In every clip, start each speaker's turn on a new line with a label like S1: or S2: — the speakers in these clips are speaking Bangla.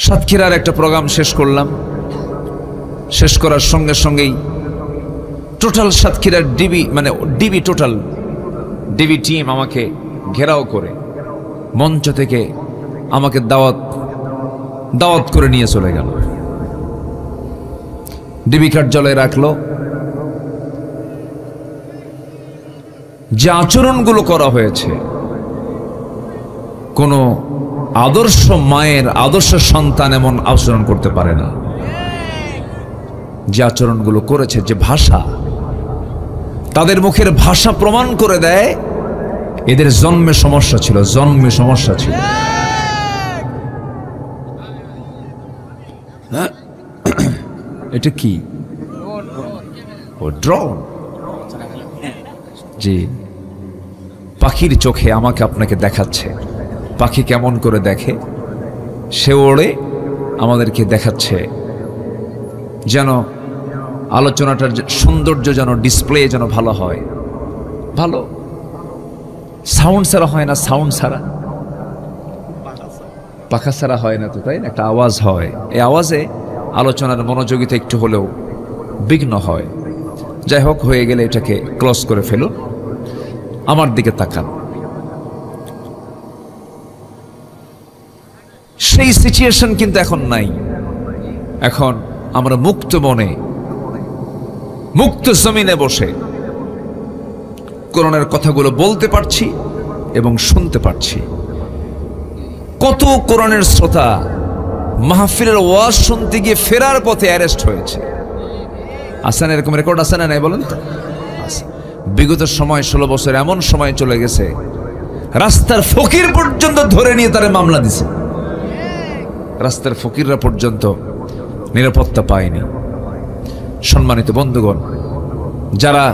S1: সাতক্ষীরার একটা প্রোগ্রাম শেষ করলাম। শেষ করার সঙ্গে সঙ্গেই টোটাল সাতক্ষীরার ডিবি টিম আমাকে ঘেরাও করে মঞ্চ থেকে আমাকে দাওয়াত করে নিয়ে চলে গেল। ডিবি কার্যালয়ে রাখলো। যে আচরণগুলো করা হয়েছে, কোনো আদর্শ মায়ের আদর্শ সন্তান এমন আচরণ করতে পারে না। যে আচরণগুলো করেছে, যে ভাষা, তাদের মুখের ভাষা প্রমাণ করে দেয় এদের জন্মে সমস্যা ছিল। এটা কি? ও ড্রোন। জি, পাখির চোখে আমাকে আপনাকে দেখাচ্ছে। পাখি কেমন করে দেখে, সে ওড়ে আমাদেরকে দেখাচ্ছে, যেন আলোচনাটার সৌন্দর্য যেন ডিসপ্লে যেন ভালো হয়। ভালো সাউন্ড ছাড়া হয় না, সাউন্ড ছাড়া পাখা ছাড়া হয় না তো, তাই না? একটা আওয়াজ হয়, এই আওয়াজে আলোচনার মনোযোগিতা একটু হলেও বিঘ্ন হয়। যাই হোক, হয়ে গেলে এটাকে ক্লোজ করে ফেলুন। আমার দিকে তাকান। সেই সিচুয়েশন কিন্তু এখন নাই। এখন আমরা মুক্ত মনে, মুক্ত জমিনে বসে কোরআনের কথাগুলো বলতে পারছি এবং শুনতে পারছি। কত কোরআনের শ্রোতা মাহফিলের ওয়াজ শুনতে গিয়ে ফেরার পথে অ্যারেস্ট হয়েছে। আছেন এরকম রেকর্ড? আছে না নাই বলেন তো? বিগত সময় 16 বছর এমন সময় চলে গেছে, রাস্তার ফকির পর্যন্ত ধরে নিয়ে তারা মামলা দিছে। রাস্তার ফকিররা পর্যন্ত নিরাপত্তা পায়নি। সম্মানিত বন্ধুগণ, যারা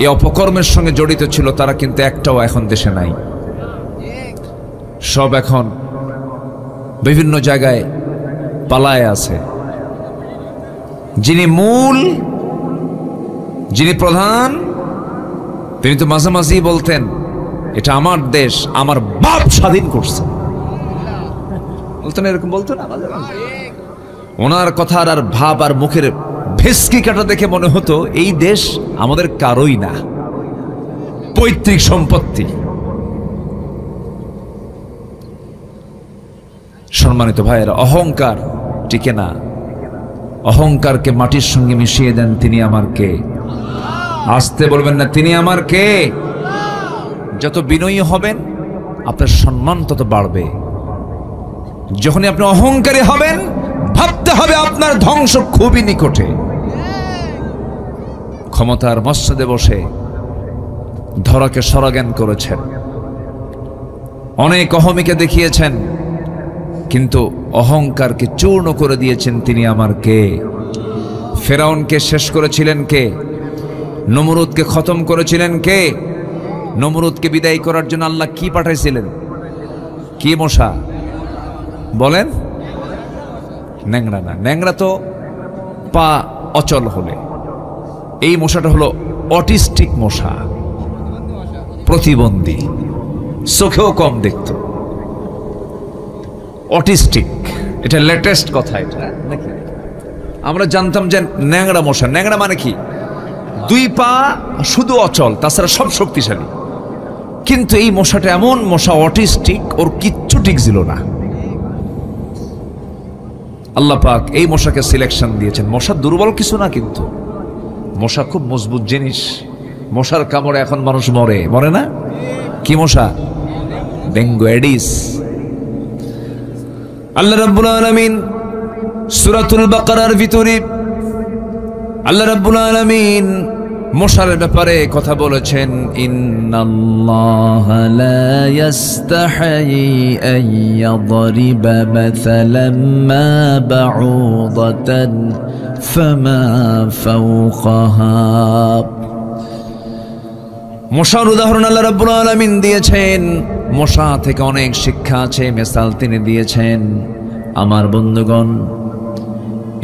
S1: এই অপকর্মের সঙ্গে জড়িত ছিল তারা কিন্তু একটাও এখন দেশে নাই। সব এখন বিভিন্ন জায়গায় পালায় আছে। যিনি মূল, যিনি প্রধান, তিনি তো মাঝে মাঝেই বলতেন, এটা আমার দেশ, আমার বাপ স্বাধীন করছে। বলতেন, এরকম বলতেন না? ওনার কথা আর ভাব আর মুখের ভেস্কি কাটা দেখে মনে হতো এই দেশ আমাদের কারোই না, পৈতৃক সম্পত্তি। সম্মানিত ভাইয়েরা, অহংকার টিকে না। অহংকারকে মাটির সঙ্গে মিশিয়ে দেন, তিনি আমার কে। আসতে বলবেন না, তিনি আমার কে। যত বিনয়ী হবেন আপনার সম্মান তত বাড়বে। যখনই আপনি অহংকারী হবেন, ভাবতে হবে আপনার ধ্বংস খুবই নিকটে। ক্ষমতার মসনদে বসে ধরাকে সরাজ্ঞান করেছেন, অনেক অহমিকে দেখিয়েছেন, কিন্তু অহংকারকে চূর্ণ করে দিয়েছেন, তিনি আমার কে। ফেরাউনকে শেষ করেছিলেন কে? নমরুদকে খতম করেছিলেন কে? নমরুদকে বিদায় করার জন্য আল্লাহ কি পাঠাইছিলেন? কি মশা বলেন? ন্যাংরা না, ন্যাংরা তো পা অচল হলে। এই মশাটা হলো অটিস্টিক মশা, প্রতিবন্ধী, চোখেও কম দেখত, অটিস্টিক। এটা লেটেস্ট কথা, এটা নাকি? আমরা জানতাম যে ন্যাংরা মশা। ন্যাংরা মানে কি? 2 পা শুধু অচল, তাছাড়া সব শক্তিশালী। কিন্তু এই মশাটা এমন মশা, অটিস্টিক, ওর কিচ্ছু ঠিক ছিল না। আল্লাহ পাক এই মশাকে সিলেকশন দিয়েছেন। মশা দুর্বল কিছু না, কিন্তু মশা খুব মজবুত জিনিস। মশার কামড়ে এখন মানুষ মরে না? কি মশা? Dengue, Aedes. আল্লাহ রাব্বুল আলামিন সূরাতুল বাকারার ভিতরে আল্লাহ রাব্বুল আলামিন মশার ব্যাপারে কথা বলেছেন, ইন্নাল্লাহা লা ইস্তাহি আন ইয়াদরিবা মাসালাম মা বাউদাতান ফামা ফাওকাহা। মশার উদাহরণ আল্লাহ রাব্বুল আলামিন দিয়েছেন। মশা থেকে অনেক শিক্ষা আছে, মিসাল তিনি দিয়েছেন। আমার বন্ধুগণ,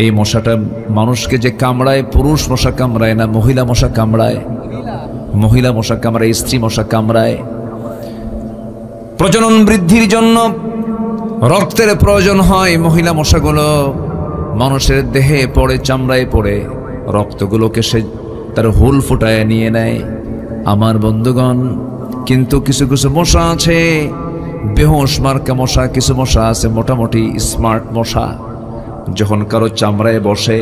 S1: এই মশাটা মানুষকে যে কামড়ায়, পুরুষ মশা কামড়ায় না, মহিলা মশা কামড়ায়। মহিলা মশা কামড়ায়, স্ত্রী মশা কামড়ায়। প্রজনন বৃদ্ধির জন্য রক্তের প্রয়োজন হয়, মহিলা মশাগুলো মানুষের দেহে পড়ে, চামড়ায় পড়ে, রক্তগুলোকে সে তার হুল ফুটায় নিয়ে নেয়। আমার বন্ধুগণ, কিন্তু কিছু কিছু মশা আছে বেহুশ মার্কা মশা, কিছু মশা আছে মোটামুটি স্মার্ট মশা। যখন কারো চামড়ায় বসে,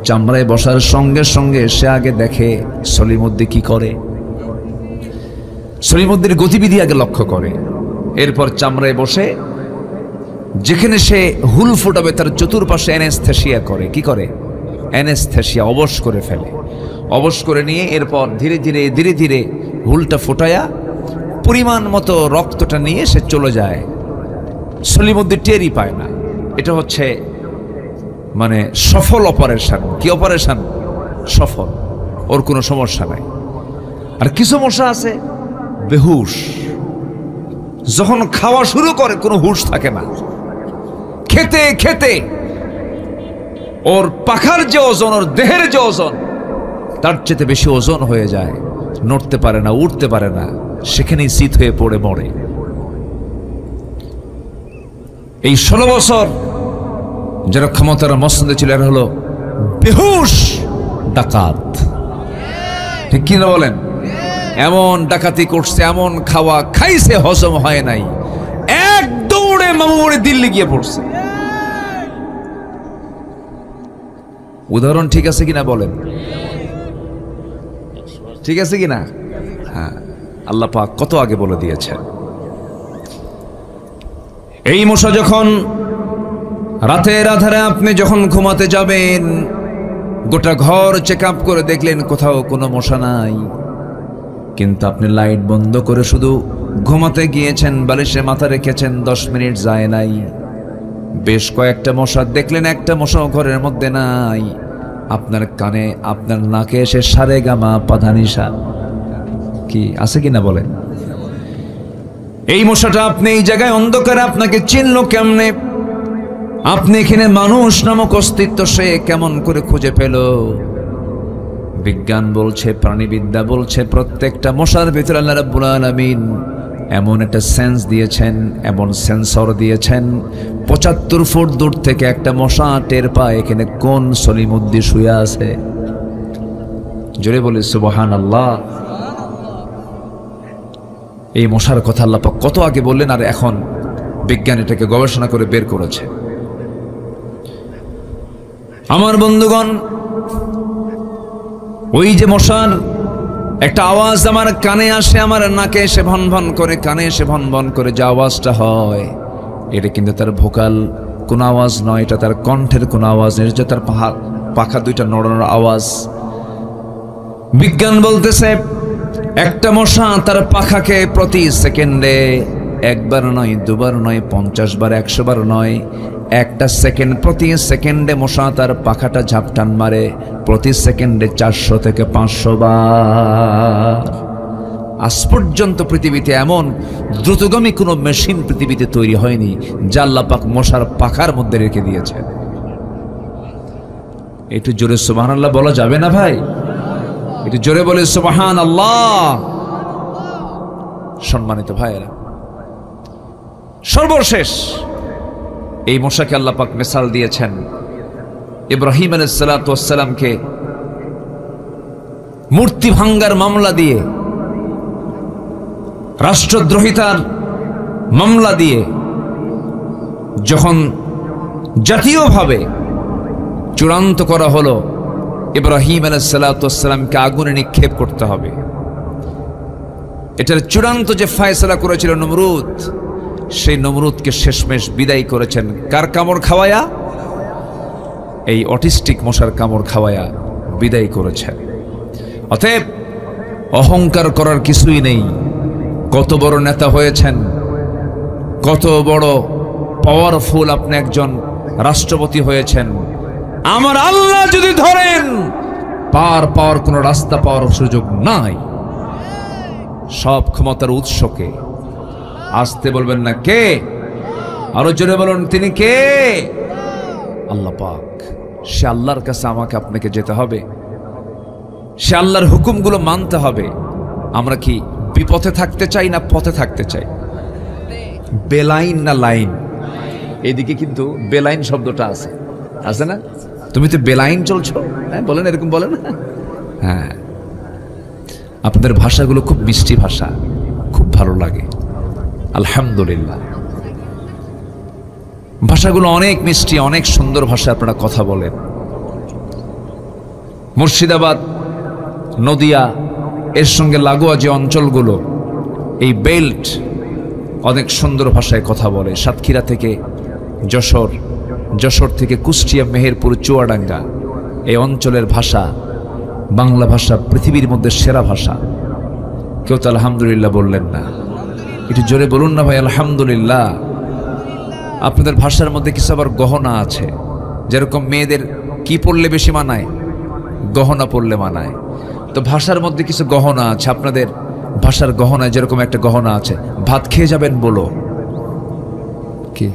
S1: চামড়ায় বসার সঙ্গে সঙ্গে সে আগে দেখে সলিমুদ্দি কি করে, সলিমুদ্দির গতিবিধি আগে লক্ষ্য করে। এরপর চামড়ায় বসে যেখানে সে হুল ফুটাবে তার চতুর্পাশে অ্যানেস্থেসিয়া করে। কি করে? অ্যানেস্থেসিয়া, অবশ করে ফেলে। অবশ করে নিয়ে এরপর ধীরে ধীরে ধীরে ধীরে হুলটা ফোটায়া পরিমাণ মতো রক্তটা নিয়ে সে চলে যায়। সলিমুদ্দি টেরই পায় না। এটা হচ্ছে মানে সফল অপারেশন। কি অপারেশন? সফল, ওর কোনো সমস্যা নাই। আর কিছু মশা আছে বেহুশ, যখন খাওয়া শুরু করে কোনো হুঁশ থাকে না। খেতে খেতে ওর পাখার যে ওজন, ওর দেহের যে ওজন, তার চেয়ে বেশি ওজন হয়ে যায়। নড়তে পারে না, উঠতে পারে না, সেখানেই শীত হয়ে পড়ে মরে। এই 16 বছর যারা ক্ষমতার মসনদে ছিল এরা হলো বেহুশ ডাকাত। ঠিক কিনা বলেন? এমন ডাকাতি করছে, এমন খাওয়া খাইছে, হজম হয় নাই, এক দৌড়ে মামুরে দিল্লি গিয়ে পড়ছে। উদাহরণ ঠিক আছে কিনা বলেন? ঠিক আছে কিনা? হ্যাঁ, আল্লাহ পাক কত আগে বলে দিয়েছেন। এই মশা যখন রাতের আধারে আপনি যখন ঘুমাতে যাবেন, গোটা ঘর চেক আপ করে দেখলেন কোথাও কোনো মশা নাই, কিন্তু আপনি লাইট বন্ধ করে শুধু ঘুমাতে গিয়েছেন, বালিশে মাথা রেখেছেন, 10 মিনিট যায় নাই, বেশ কয়েকটা মশা দেখলেন, একটা মশাও ঘরের মধ্যে নাই। আপনার কানে, আপনার নাকে এসে সারে গামা পাধানিসা কি আছে কিনা বলেন? এই মশাটা আপনি এই জায়গায় অন্ধকারে আপনাকে চিনল কেমনে? আপনি এখানে মানুষ নামক অস্তিত্ব সে কেমন করে খুঁজে পেল? বিজ্ঞান বলছে, প্রাণীবিদ্যা বলছে, প্রত্যেকটা মশার ভিতরে আল্লাহ রাব্বুল আলামিন এমন একটা সেন্স দিয়েছেন, এমন সেন্সর দিয়েছেন, 75 ফুট দূর থেকে একটা মশা টের পায় এখানে কোন সলিমুদ্দি শুয়ে আছে। জোরে বলে সুবহানাল্লাহ। এই মশার কথা আল্লাহ পাক কত আগে বললেন, আর এখন বিজ্ঞান এটাকে গবেষণা করে বের করেছে। আমার বন্ধুগণ, ওই যে মশার একটা আওয়াজ আমার কানে আসে, আমার নাকে এসে ভন ভন করে, কানে এসে ভন ভন করে যে আওয়াজটা হয়, এটা কিন্তু তার ভোকাল কোনো আওয়াজ নয়, এটা তার কণ্ঠের কোনো আওয়াজ নেই, এটা তার পাখা দুইটা নড়ানোর আওয়াজ। বিজ্ঞান বলতেছে একটা মশা তার পাখাকে প্রতি সেকেন্ডে একবার নয়, দুবার নয়, 50 বার, 100 বার নয়, একটা সেকেন্ড, প্রতি সেকেন্ডে মশা তার পাখাটা ঝাপটান মারে, প্রতি সেকেন্ডে 400 থেকে 500 বার। আজ পর্যন্ত পৃথিবীতে এমন দ্রুতগামী কোনো মেশিন পৃথিবীতে তৈরি হয়নি যা আল্লাহ পাক মশার পাখার মধ্যে রেখে দিয়েছে। একটু জোরে সুবহানাল্লাহ বলা যাবে না ভাই? একটু জোরে বলে সুবহানাল্লাহ। সম্মানিত ভাইয়েরা, সর্বশেষ এই মশাকে আল্লাহ পাক মিসাল দিয়েছেন ইব্রাহিম আলাইহিস সালাতু ওয়াস সালামকে মূর্তি ভাঙ্গার মামলা দিয়ে, রাষ্ট্রদ্রোহিতার মামলা দিয়ে যখন জাতীয়ভাবে চূড়ান্ত করা হলো ইব্রাহিম আলাইহিস সালাতু ওয়াস সালামকে আগুনে নিক্ষেপ করতে হবে, এটার চূড়ান্ত যে ফয়সালা করেছিল নমরুদ, সেই নমরুদকে শেষমেশ বিদায় করেছেন কার কামড় খাওয়ায়া? এই অটিস্টিক মশার কামড় খাওয়ায়া বিদায় করেছেন। অতএব অহংকার করার কিছুই নেই। কত বড় নেতা হয়েছেন, কত বড় পাওয়ারফুল আপনি একজন রাষ্ট্রপতি হয়েছেন, আমার আল্লাহ যদি ধরেন পার পাওয়ার কোনো রাস্তা পাওয়ার সুযোগ নাই। সব ক্ষমতার উৎসকে আসতে বলবেন না কে? আরো জোরে বলুন, তিনি কে? আল্লাহ পাক। সে আল্লাহর কাছে আমাকে আপনাকে যেতে হবে, সে আল্লাহর হুকুমগুলো মানতে হবে। আমরা কি বিপথে থাকতে চাই না পথে থাকতে চাই? বেলাইন না লাইন? এইদিকে কিন্তু বেলাইন শব্দটা আছে, আছে না? তুমি তো বেলাইন চলছো, হ্যাঁ বলেন, এরকম বলেন। হ্যাঁ, আপনাদের ভাষাগুলো খুব মিষ্টি ভাষা, খুব ভালো লাগে, আলহামদুলিল্লাহ। ভাষাগুলো অনেক মিষ্টি, অনেক সুন্দর ভাষা আপনারা কথা বলেন। মুর্শিদাবাদ, নদিয়া, এর সঙ্গে লাগোয়া যে অঞ্চলগুলো, এই বেল্ট অনেক সুন্দর ভাষায় কথা বলে। সাতক্ষীরা থেকে যশোর, যশোর থেকে কুষ্টিয়া, মেহেরপুর, চুয়াডাঙ্গা, এই অঞ্চলের ভাষা, বাংলা ভাষা পৃথিবীর মধ্যে সেরা ভাষা। কেউ তো আলহামদুলিল্লাহ বললেন না, একটু জোরে বলুন না ভাই আলহামদুলিল্লাহ। আপনাদের ভাষার মধ্যে কিছু আবার গহনা আছে, যেরকম মেয়েদের কি পড়লে বেশি মানায়, গহনা পড়লে মানায়। তো ভাষার মধ্যে কিছু গহনা আছে, আপনাদের ভাষার গহনায় যেরকম একটা গহনা আছে, ভাত খেয়ে যাবেন বলো, কি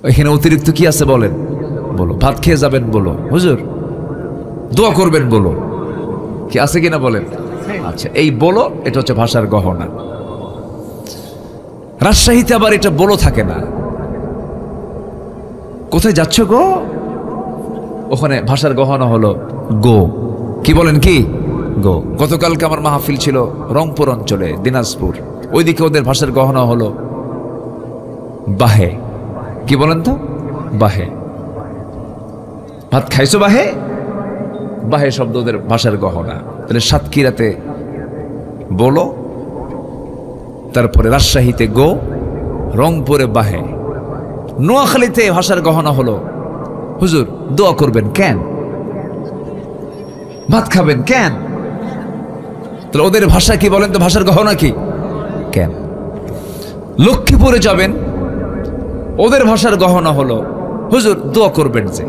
S1: এখানে অতিরিক্ত কি আছে বলেন, বলো। ভাত খেয়ে যাবেন বলো, হুজুর দোয়া করবেন বলো, কি আছে কিনা বলেন? আচ্ছা, এই বলো, এটা হচ্ছে ভাষার গহনা। রাজশাহীতে আবার এটা বলো থাকে না। কোথায় যাচ্ছ গো? ওখানে ভাষার গহনা হলো গো। কি বলেন? কি গো। গতকালকে আমার মাহফিল ছিল রংপুর অঞ্চলে, দিনাজপুর, ওইদিকে ওদের ভাষার গহনা হলো বাহে। কি বলেন তো? বাহে। ভাত খাইছো বাহে? বাহে শব্দ ওদের ভাষার গহনা। তাহলে সাতক্ষীরাতে বলো, তারপরে রাজশাহীতে গো, রংপুরে বাহে। নোয়াখালীতে ভাষার গহনা হলো হুজুর দোয়া করবেন কেন, ভাত খাবেন কেন। তাহলে ওদের ভাষা কি বলেন তো? ভাষার গহনা কি? কেন। লক্ষ্মীপুরে যাবেন, ওদের ভাষার গহনা হলো হুজুর দোয়া করবেন যে,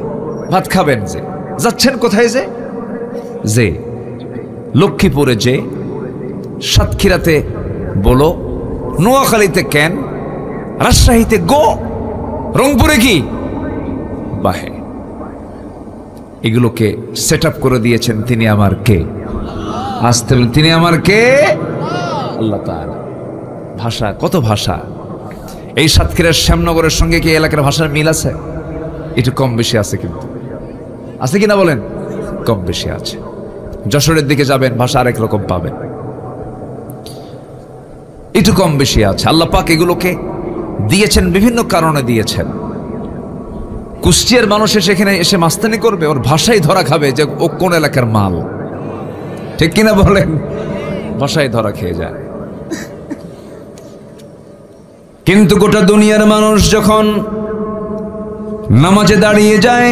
S1: ভাত খাবেন যে। যাচ্ছেন কোথায়? যে যে লক্ষ্মীপুরে যে, সাতক্ষীরাতে বলো, নোয়াখালীতে কেন, রাজশাহীতে গো, রংপুরে কি বাহে। এগুলোকে সেট আপ করে দিয়েছেন তিনি আমার কে? আসতে বলেন তিনি আমার কে? আল্লাহ তাআলা। ভাষা, কত ভাষা। এই সাতক্ষীরার শ্যামনগরের সঙ্গে কি এলাকার ভাষার মিল আছে? একটু কম বেশি আছে, কিন্তু আছে কিনা বলেন? কম বেশি আছে। যশোরের দিকে যাবেন, ভাষা আরেক রকম পাবেন, একটু কম বেশি আছে। আল্লাহ পাক এগুলোকে দিয়েছেন, বিভিন্ন কারণে দিয়েছেন। কুষ্টিয়ার মানুষ সেখানে এসে মাস্তানি করবে, ওর ভাষাই ধরা খাবে যে ও কোন এলাকার মাল, ঠিক কিনা বলেন? ভাষাই ধরা খেয়ে যায়। কিন্তু গোটা দুনিয়ার মানুষ যখন নামাজে দাঁড়িয়ে যায়,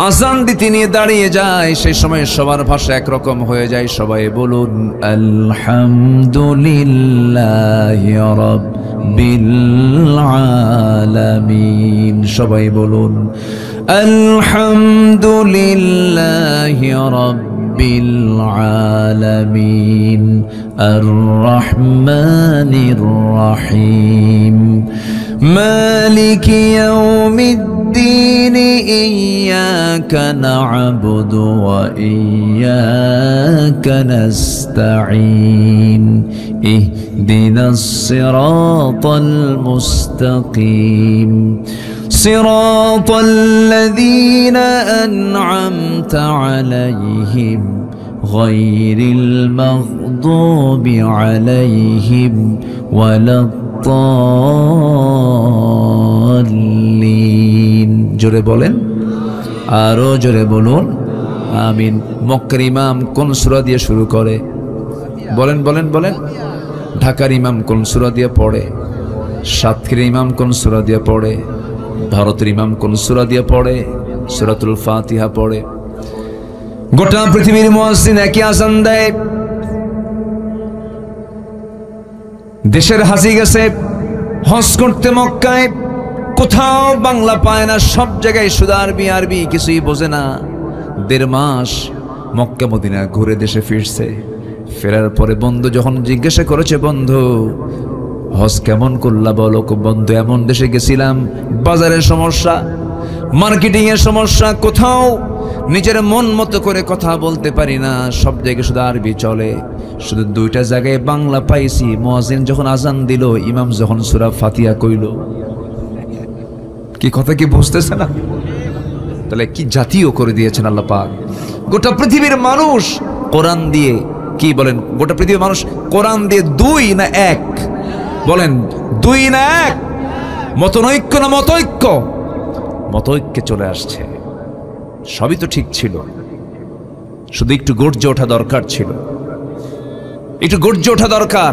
S1: আযান দিতে নিয়ে দাঁড়িয়ে যায়, সেই সময় সবার ভাষা একরকম হয়ে যায়। সবাই বলুন আলহামদুলিল্লাহি রাব্বিল আলামিন। সবাই বলুন আলহামদুলিল্লাহি রাব্বিল আলামিন আর রহমানির রহিম مالك يوم الدين إياك نعبد وإياك نستعين اهدنا الصراط المستقيم صراط الذين أنعمت عليهم غير المغضوب عليهم ولا الضالين। জোরে বলেন, আরো জোরে বলুন আমিন। মক্কার ইমাম কোন সূরা দিয়ে শুরু করে? বলেন বলেন বলেন। ঢাকার ইমাম কোন সূরা দিয়ে পড়ে? সাতক্ষীরার ইমাম কোন সূরা দিয়ে পড়ে? ভারতের ইমাম কোন সূরা দিয়ে পড়ে? সূরাতুল ফাতিহা পড়ে। গোটা পৃথিবীর মুয়াজ্জিন একই আযান দেয়। দেশের হাজি গেছে হজ করতে মক্কায়, কোথাও বাংলা পায় না, সব জায়গায় শুধু আরবি আরবি, কিছুই বোঝে না। 1.5 মাস মক্কা মদিনা ঘুরে দেশে ফিরছে। ফেরার পরে বন্ধু যখন জিজ্ঞাসা করেছে, বন্ধু হজ কেমন করলা বলো? বন্ধু এমন দেশে গেছিলাম, বাজারের সমস্যা, মার্কেটিং এর সমস্যা, কোথাও নিজের মন মতো করে কথা বলতে পারি না, সব জায়গায় শুধু আরবি চলে। শুধু দুইটা জায়গায় বাংলা পাইছি, মুয়াজ্জিন যখন আজান দিল, ইমাম যখন সূরা ফাতিহা কইল। কি কথা কি বুঝতেছে না? তাহলে কি জাতীয় করে দিয়েছেন আল্লাহ পাক। গোটা পৃথিবীর মানুষ কোরআন দিয়ে, কি বলেন, গোটা পৃথিবীর মানুষ কোরআন দিয়ে দুই না এক? বলেন, দুই না এক? মতনৈক্য না মতৈক্য? মতৈক্যে চলে আসছে। সবই তো ঠিক ছিল, শুধু একটু গর্জে ওঠা দরকার ছিল, একটু গর্জে ওঠা দরকার।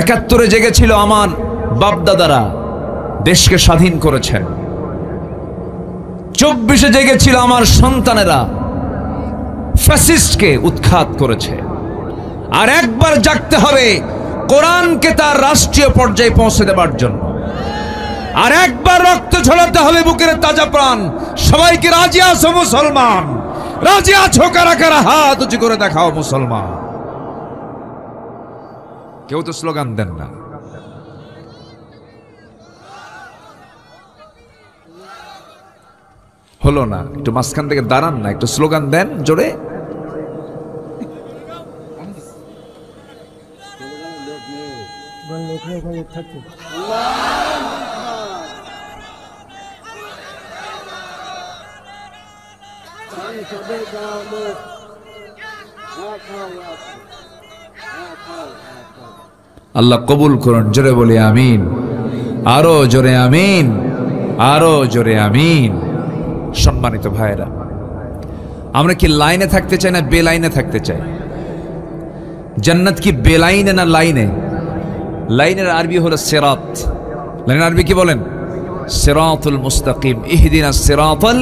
S1: ৭১ জেগেছিল আমার বাপদাদারা, দেশকে স্বাধীন করেছেন। ২৪ জেগেছিল আমার সন্তানেরা, ফ্যাসিস্টকে উৎখাত করেছে। আর একবার জাগতে হবে কোরআনকে তার রাষ্ট্রীয় পর্যায়ে পৌঁছে দেবার জন্য। আর একবার রক্ত ঝরাতে হবে বুকের তাজা প্রাণ। সবাইকে রাজি আছো মুসলমান? রাজি আছো কারা কারা? হাত উঁচু করে দেখাও মুসলমান। কেউ তো স্লোগান দেন না। হলো না, একটু মাঝখান থেকে দাঁড়ান না, একটু স্লোগান দেন জোরে। আল্লাহ কবুল করুন, জোরে বলি আমিন। আরো জোরে আমিন, আরো জোরে আমিন। সম্মানিত ভাইরা, আমরা কি লাইনে থাকতে চাই না বেলাইনে থাকতে চাই? জান্নাত কি বেলাইনে না লাইনে? লাইনের আরবি হলো সিরাত। লাইনের আরবি কি বলেন? সিরাতুল মুস্তাকিম। ইহদিনাস সিরাতাল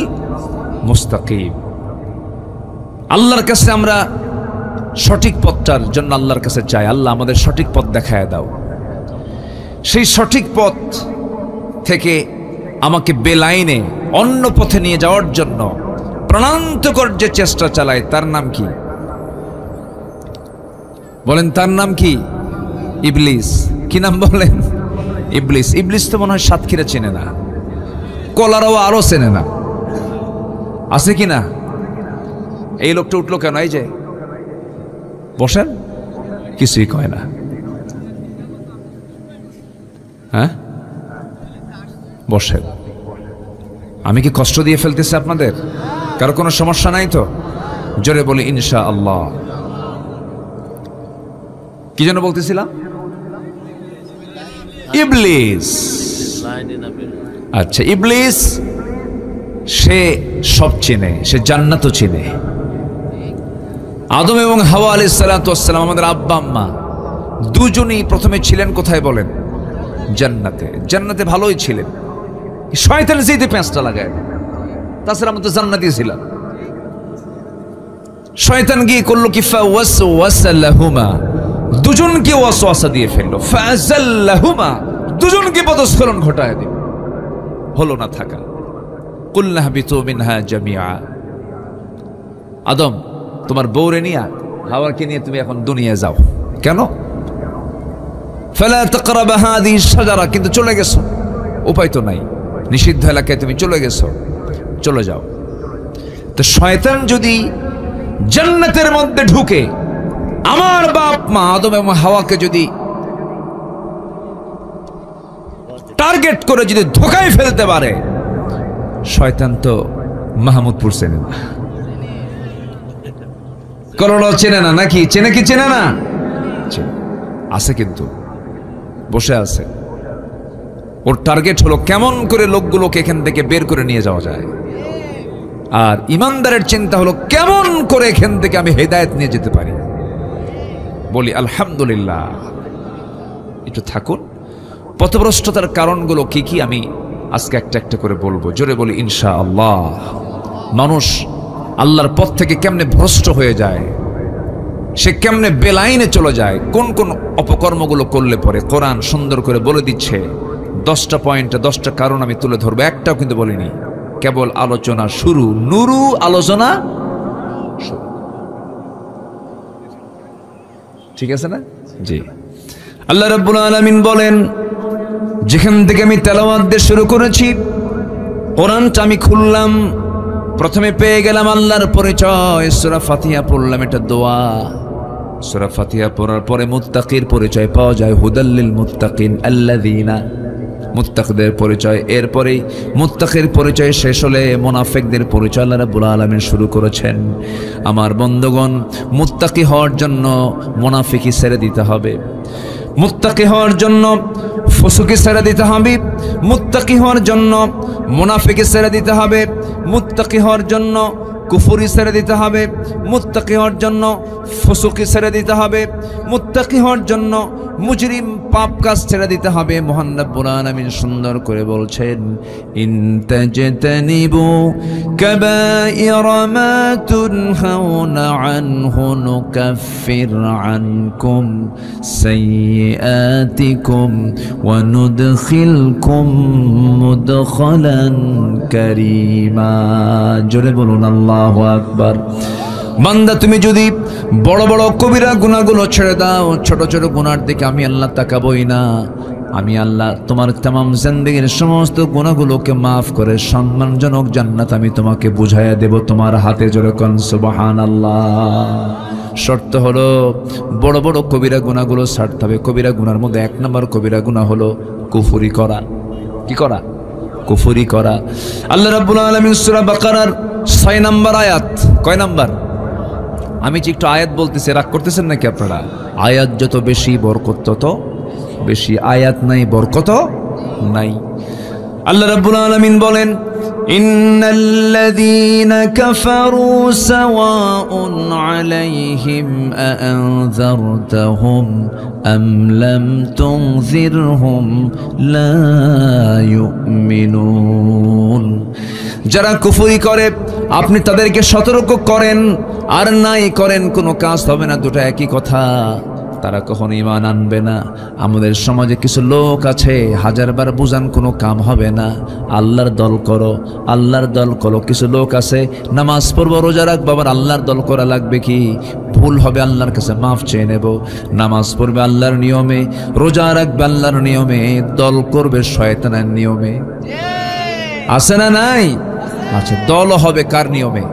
S1: মুস্তাকিম। আল্লাহর কাছে আমরা সঠিক পথটার জন্য আল্লাহর কাছে চাই, আল্লাহ আমাদের সঠিক পথ দেখায় দাও। সেই সঠিক পথ থেকে আমাকে বেলাইনে অন্য পথে নিয়ে যাওয়ার জন্য প্রাণান্তকর যে চেষ্টা চালায়, তার নাম কি বলেন? তার নাম কি? ইবলিস। কি নাম বলেন? ইবলিস। ইবলিস তো মনে হয় সাতক্ষীরা চেনে না, কলারাও আরো চেনে না, আছে কি না? এই লোকটা উঠলো কেন? এই যে বসেন, কিছুই কয় না। হ্যাঁ, বসেন। আমি কি কষ্ট দিয়ে ফেলতেছি আপনাদের? কারো কোনো সমস্যা নাই তো? জোরে বলি ইনশাআল্লাহ। কি যেন বলতেছিলাম? ইবলিস। আচ্ছা, ইবলিস সে সব চেনে, সে জান্নাতও চেনে। আদম এবং হাওয়া আলাইহিস সালাতু ওয়াস সালাম, আমাদের আব্বা আম্মা, দুজনেই প্রথমে ছিলেন কোথায় বলেন? জান্নাতে। জান্নাতে ভালোই ছিলেন। শয়তান যেতে পেঁচটা লাগায়, তাছাড়া আমরা তো জান্নাতে ছিলাম। শয়তান গিয়ে করলো কি? ফাওয়াসওয়াসা লাহুমা, দুজনকে ওয়াসওয়াসা দিয়ে ফেললো। ফাযাল্লাহুমা, দুজনকে পদস্খলন ঘটায় দিল। হলো না থাকা। কুলনা হাবিতু মিনহা জামিআ। আদম, তোমার বউরে নিয়ে, হাওয়াকে নিয়ে তুমি এখন দুনিয়ায় যাও। কেন? ফালা তাকরাবা হাযিহি শাজারা, কিন্তু চলে গেছো, উপায় তো নাই, নিষিদ্ধ এলাকায় তুমি চলে গেছো, চলে যাও। তো শয়তান যদি জান্নাতের মধ্যে ঢুকে আমার বাপ মা আদম এবং হাওয়াকে যদি টার্গেট করে যদি ধোকায় ফেলতে পারে, শয়তান তো মাহমুদপুর চেনে না, করোনা চেনে না, নাকি চেনে? কি চেনে না? আছে, কিন্তু বসে আছে। ওর টার্গেট হলো কেমন করে লোকগুলোকে এখান থেকে বের করে নিয়ে যাওয়া যায়। আর ইমানদারের চিন্তা হলো কেমন করে এখান থেকে আমি হেদায়েত নিয়ে যেতে পারি। বলি আলহামদুলিল্লাহ। একটু থাকুন। পথভ্রষ্টতার কারণগুলো কি কি আমি আজকে একটা একটা করে বলবো। জোরে বলি ইনশাআল্লাহ। মানুষ আল্লাহর পথ থেকে কেমনে ভ্রষ্ট হয়ে যায়, সে কেমনে বেলাইনে চলে যায়, কোন কোন অপকর্মগুলো করলে পরে কোরআন সুন্দর করে বলে দিচ্ছে। 10টা পয়েন্টে 10টা কারণ আমি তুলে ধরবো, একটাও কিন্তু বলিনি, কেবল আলোচনা শুরু। নুরু আলোচনা শুরু, ঠিক আছে না? জি। আল্লাহ রাব্বুল আলামিন বলেন, যেখান থেকে আমি তেলাওয়াত দিয়ে শুরু করেছি, কোরআনটা আমি খুললাম, প্রথমে পেয়ে গেলাম আল্লাহর পরিচয়, সূরা ফাতিহা পড়লাম, এটা দোয়া। সূরা ফাতিহা পড়ার পরে মুত্তাকির পরিচয় পাওয়া যায়, হুদাল্লিল মুত্তাকিন আল্লাযীনা, মুত্তাকিদের পরিচয়। এরপরেই মুত্তাকির পরিচয় শেষ হলে মুনাফিকদের পরিচয় আল্লাহ রাব্বুল আলামিন শুরু করেছেন। আমার বন্ধুগণ, মুত্তাকি হওয়ার জন্য মুনাফিকি ছেড়ে দিতে হবে, মুত্তাকি হওয়ার জন্য ফুসুকি ছেড়ে দিতে হবে, মুত্তাকি হওয়ার জন্য মুনাফিকি ছেড়ে দিতে হবে, মুত্তাকি হওয়ার জন্য কুফরি ছেড়ে দিতে হবে, মুত্তাকি হওয়ার জন্য ফুসুকি ছেড়ে দিতে হবে, মুত্তাকি হওয়ার জন্য মুজরিম পাপ কাজ ছেড়ে দিতে হবে। মহান রব্বুল আলামিন সুন্দর করে বলছেন, ইন তাজতানিবু কাবাইরা মা তুনহাউনা আনহু নুকাফির আনকুম সাইয়্যাতিকুম ওয়া নুদখিলকুম মুদখালান কারীমা। জোরে বলুন আল্লাহু আকবার। বান্দা, তুমি যদি বড় বড় কবিরা গুনাহগুলো ছেড়ে দাও, ছোট ছোট গুনার দিকে আমি আল্লাহ তাকাবই না। আমি আল্লাহ তোমার तमाम জিন্দেগীর সমস্ত গুনাহগুলোকে মাফ করে সম্মানজনক জান্নাত আমি তোমাকে বুঝাইয়া দেব তোমার হাতে। জোরে কোন সুবহানাল্লাহ। শর্ত হলো বড় বড় কবিরা গুনাহগুলো ছাড়তে হবে। কবিরা গুনার মধ্যে 1 নম্বর কবিরা গুনাহ হলো কুফরি করা। কি করা? কুফরি করা। আল্লাহ রাব্বুল আলামিন সূরা বাকারার 6 নম্বর আয়াত, কয় নম্বর? আমি যে একটু আয়াত বলতেছি, রাগ করতেছেন নাকি আপনারা? আয়াত যত বেশি বরকত তত বেশি, আয়াত নাই বরকত নাই। আল্লাহ রাব্বুল আলামিন বলেন, ইন্নাল্লাযীনা কাফারু সাওয়াউন আলাইহিম আআনযারতাহুম আম লাম তুনযিরহুম লা ইউমিনুন। যারা কুফরি করে আপনি তাদেরকে সতর্ক করেন আর নাই করেন, কোনো কাজ হবে না, দুটো একই কথা। তারা কখনো ঈমান আনবে না। আমাদের সমাজে কিছু লোক আছে, হাজারবার বুঝান কোনো কাম হবে না। আল্লাহর দল করো, আল্লাহর দল করো। কিছু লোক আছে নামাজ পড়বো, রোজা রাখবো, আবার আল্লাহর দল করা লাগবে কি? ভুল হবে আল্লাহর কাছে মাফ চেয়ে নেব। নামাজ পড়বে আল্লাহর নিয়মে, রোজা রাখবে আল্লাহর নিয়মে, দল করবে শয়তানের নিয়মে। আছে না নাই? আচ্ছা, দল হবে কার নিয়মে?